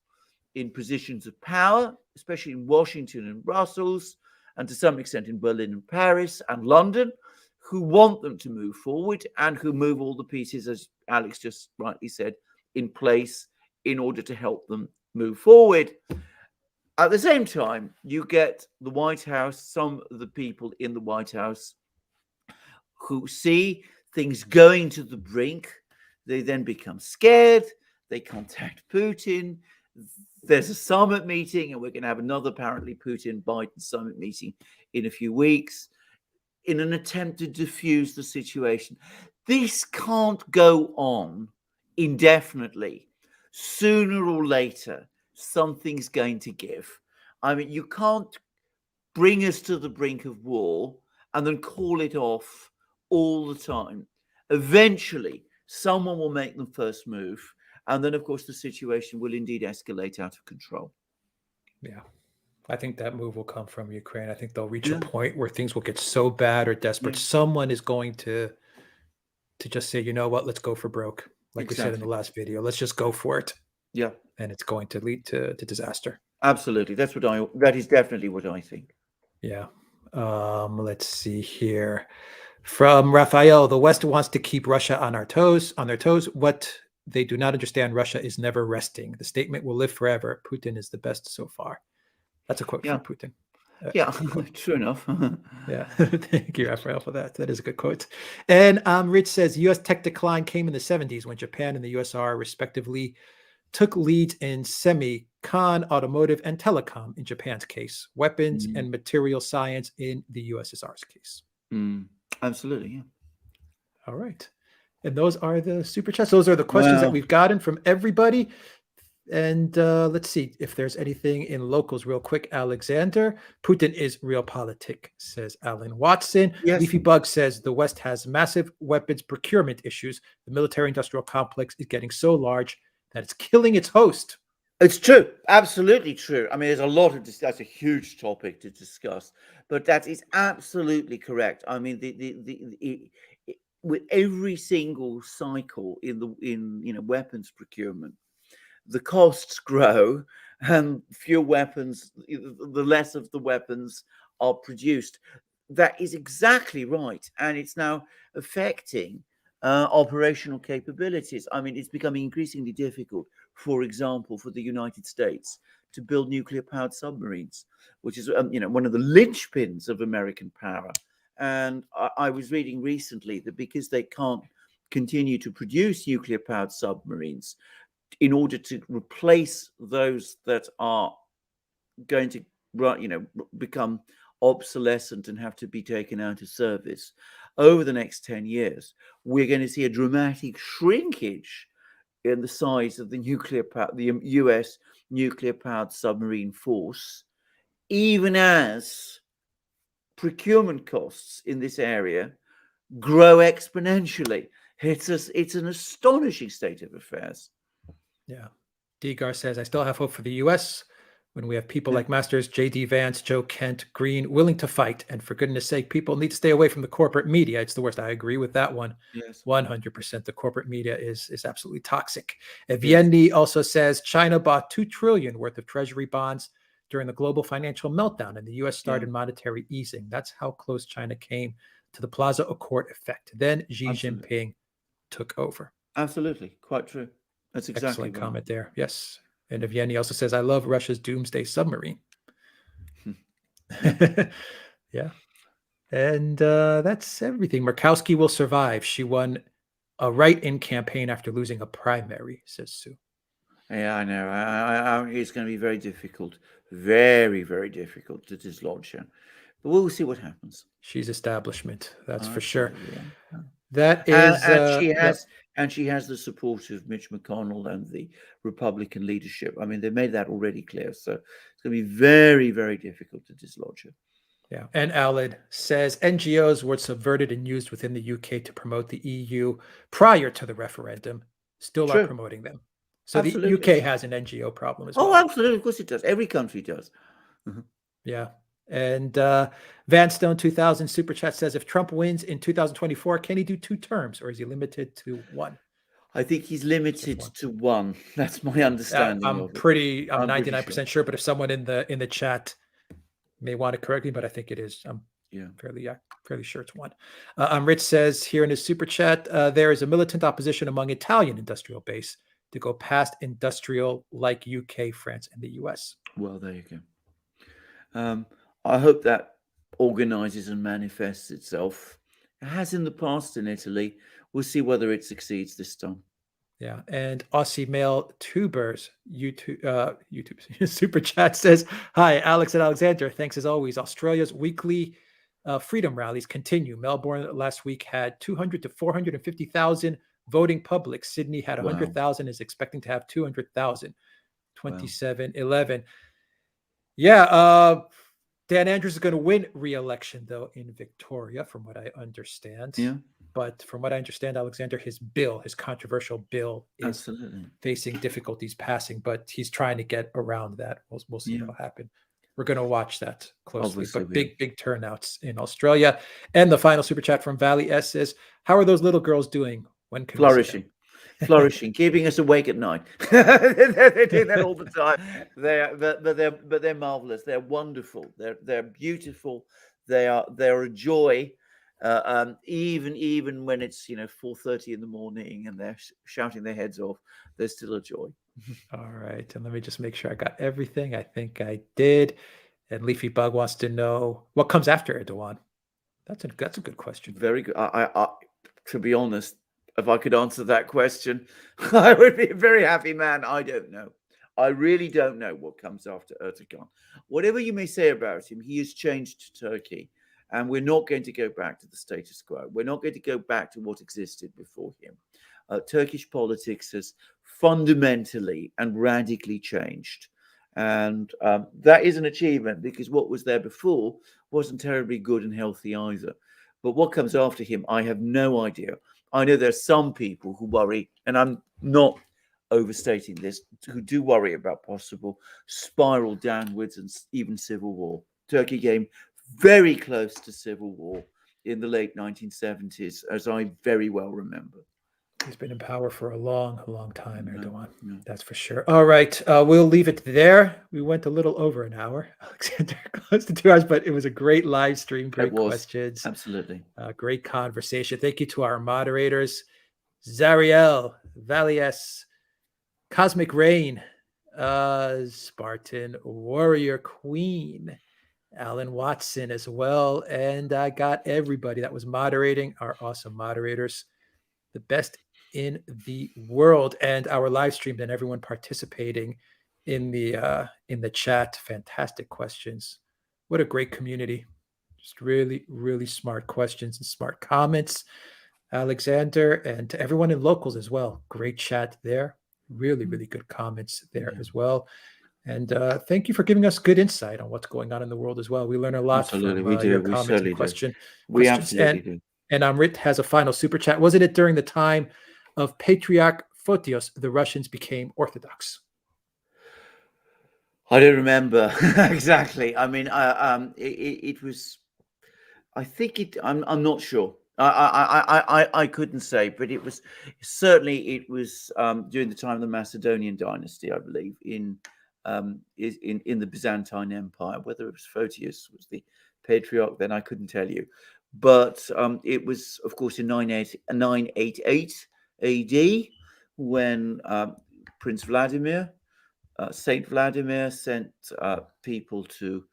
in positions of power, especially in Washington and Brussels, and to some extent in Berlin and Paris and London, who want them to move forward and who move all the pieces, as Alex just rightly said, in place in order to help them move forward. At the same time, you get the White House, some of the people in the White House who see things going to the brink. They then become scared. They contact Putin. There's a summit meeting, and we're going to have another apparently Putin-Biden summit meeting in a few weeks in an attempt to diffuse the situation. This can't go on indefinitely. Sooner or later, something's going to give. I mean, you can't bring us to the brink of war and then call it off all the time. Eventually, someone will make the first move. And then, of course, the situation will indeed escalate out of control. Yeah, I think that move will come from Ukraine. I think they'll reach a point where things will get so bad or desperate. Someone is going to just say, you know what, let's go for broke. Like we said in the last video, let's just go for it. Yeah. And it's going to lead to disaster. Absolutely. That is definitely what I think. Yeah. Let's see here. From Raphael, the West wants to keep Russia on their toes. What They do not understand Russia is never resting. The statement will live forever. Putin is the best so far. That's a quote from Putin. Yeah, true enough. Yeah, thank you, Raphael, for that. That is a good quote. And Rich says, U.S. tech decline came in the 70s when Japan and the USSR respectively took leads in semicon, automotive, and telecom in Japan's case, weapons and material science in the USSR's case. Absolutely, yeah. All right. And those are the super chats. Those are the questions that we've gotten from everybody. And let's see if there's anything in locals real quick. Alexander, Putin is realpolitik, says Alan Watson. Yes. Leafy Bug says the West has massive weapons procurement issues. The military-industrial complex is getting so large that it's killing its host. It's true. Absolutely true. I mean, there's a lot of that's a huge topic to discuss, but that is absolutely correct. I mean, with every single cycle in weapons procurement, the costs grow and fewer weapons, the less of the weapons are produced. That is exactly right. And it's now affecting operational capabilities. I mean, it's becoming increasingly difficult, for example, for the United States to build nuclear-powered submarines, which is one of the linchpins of American power. And I was reading recently that because they can't continue to produce nuclear-powered submarines, in order to replace those that are going to become obsolescent and have to be taken out of service over the next 10 years, we're going to see a dramatic shrinkage in the size of the US nuclear-powered submarine force, even as procurement costs in this area grow exponentially. It's an astonishing state of affairs. Yeah. Degar says, I still have hope for the U.S. when we have people like Masters, J.D. Vance, Joe Kent, Green, willing to fight. And for goodness sake, people need to stay away from the corporate media. It's the worst. I agree with that one. Yes. 100%. The corporate media is absolutely toxic. Vienny also says, China bought $2 trillion worth of treasury bonds during the global financial meltdown, and the U.S. started monetary easing. That's how close China came to the Plaza Accord effect. Then Xi Jinping took over. Absolutely. Quite true. That's exactly excellent comment there. Yes. And Evgeny also says, I love Russia's doomsday submarine. Yeah. And that's everything. Murkowski will survive. She won a write-in campaign after losing a primary, says Sue. Yeah, I know. It's going to be very difficult. Very, very difficult to dislodge her. But we'll see what happens. She's establishment. That's for sure. Yeah. That is... And she has the support of Mitch McConnell and the Republican leadership. I mean, they made that already clear. So it's going to be very, very difficult to dislodge her. Yeah. And Alid says NGOs were subverted and used within the UK to promote the EU prior to the referendum. Still are promoting them. So absolutely. The UK has an NGO problem as well. Oh, absolutely. Of course it does. Every country does. Yeah. And Vanstone 2000 Super Chat says, if Trump wins in 2024, can he do 2 terms or is he limited to 1? I think he's limited to 1. That's my understanding. I'm 99% sure, but if someone in the chat may want to correct me, but I think it is. I'm fairly sure it's 1. Rich says here in his Super Chat, there is a militant opposition among Italian industrial base to go past industrial like UK, France, and the US. Well, there you go. I hope that organizes and manifests itself. It has in the past in Italy. We'll see whether it succeeds this time. Yeah. And Aussie Male Tubers YouTube Super Chat says, hi, Alex and Alexander. Thanks as always. Australia's weekly freedom rallies continue. Melbourne last week had 200 to 450,000 voting public. Sydney had 100,000, is expecting to have 200,000. 27-11. Yeah. Dan Andrews is going to win re-election, though, in Victoria, from what I understand. Yeah. But from what I understand, Alexander, his controversial bill is facing difficulties passing, but he's trying to get around that. We'll see what'll happen. We're going to watch that closely. Obviously, but big turnouts in Australia. And the final Super Chat from Valley S says, how are those little girls doing? When can flourishing, keeping us awake at night. They do that all the time. They're marvelous. They're wonderful. They're beautiful. They're a joy. Even when it's 4:30 in the morning and they're shouting their heads off, there's still a joy. All right, and let me just make sure I got everything. I think I did. And Leafy Bug wants to know what comes after Erdogan. That's a good question. Very good. I to be honest, if I could answer that question, I would be a very happy man. I don't know. I really don't know what comes after Erdogan. Whatever you may say about him, he has changed Turkey. And we're not going to go back to the status quo. We're not going to go back to what existed before him. Turkish politics has fundamentally and radically changed. And that is an achievement, because what was there before wasn't terribly good and healthy either. But what comes after him, I have no idea. I know there's some people who worry, and I'm not overstating this, who do worry about possible spiral downwards and even civil war. Turkey came very close to civil war in the late 1970s, as I very well remember. He's been in power for a long time, Erdogan. No. That's for sure. All right, we'll leave it there. We went a little over an hour, Alexander, close to 2 hours, but it was a great live stream. Great questions. Absolutely. Great conversation. Thank you to our moderators, Zariel, Valies, Cosmic Rain, Spartan Warrior Queen, Alan Watson as well. And I got everybody that was moderating, our awesome moderators, the best in the world, and our live stream, and everyone participating in the chat. Fantastic questions. What a great community. Just really, really smart questions and smart comments, Alexander, and to everyone in locals as well. Great chat there. Really, really good comments there as well. And thank you for giving us good insight on what's going on in the world as well. We learn a lot from your comments and questions. We absolutely do. And Amrit has a final super chat. Wasn't it during the time of Patriarch Photios the Russians became Orthodox? I don't remember exactly. I mean, it was. I think it. I'm not sure. I couldn't say, but it was certainly during the time of the Macedonian dynasty, I believe, in the Byzantine Empire. Whether it was Photius was the patriarch, then I couldn't tell you. But it was, of course, in 988 AD when Prince Vladimir, Saint Vladimir, sent people to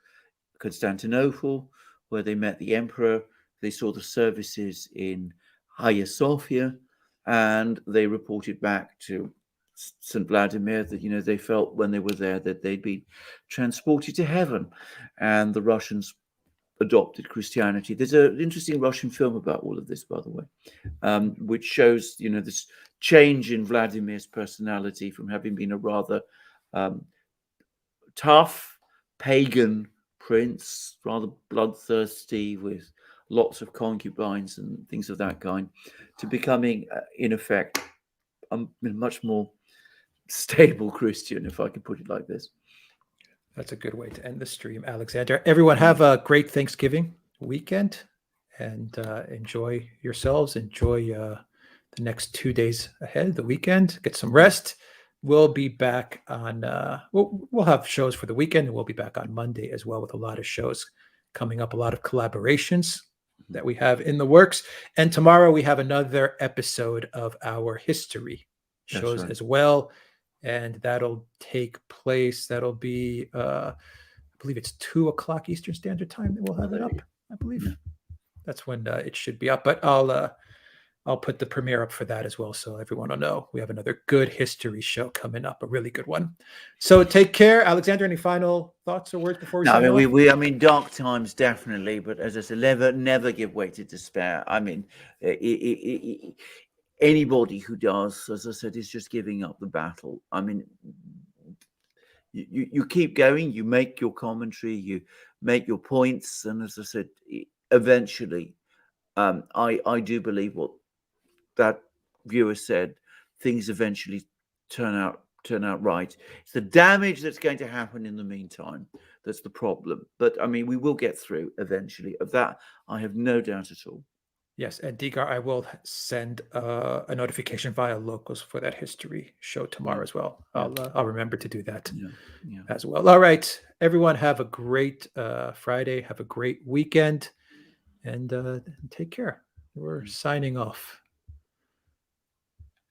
Constantinople, where they met the emperor. They saw the services in Hagia Sophia, and they reported back to St. Vladimir that, they felt when they were there that they'd been transported to heaven. And the Russians adopted Christianity. There's an interesting Russian film about all of this, by the way, which shows, this change in Vladimir's personality from having been a rather tough pagan prince, rather bloodthirsty with lots of concubines and things of that kind, to becoming, in effect, a much more stable Christian, if I could put it like this. That's a good way to end the stream, Alexander. Everyone have a great Thanksgiving weekend, and enjoy yourselves. Enjoy the next 2 days ahead, the weekend. Get some rest. We'll be back on, we'll have shows for the weekend, and we'll be back on Monday as well with a lot of shows coming up, a lot of collaborations that we have in the works. And tomorrow we have another episode of our history shows as well. And that'll take place. That'll be, I believe it's 2:00 Eastern Standard Time that we'll have it up. I believe that's when it should be up. But I'll put the premiere up for that as well, so everyone will know we have another good history show coming up, a really good one. So take care, Alexander. Any final thoughts or words before we? No, I mean, dark times definitely, but as I said, never give way to despair. I mean, anybody who does, as I said, is just giving up the battle. I mean, you keep going, you make your commentary, you make your points, and as I said, eventually, I do believe what that viewer said. Things eventually turn out right. It's the damage that's going to happen in the meantime that's the problem. But I mean, we will get through eventually. Of that, I have no doubt at all. Yes, and Digar, I will send a notification via locals for that history show tomorrow as well. I'll remember to do that as well. All right, everyone, have a great Friday. Have a great weekend, and take care. We're signing off.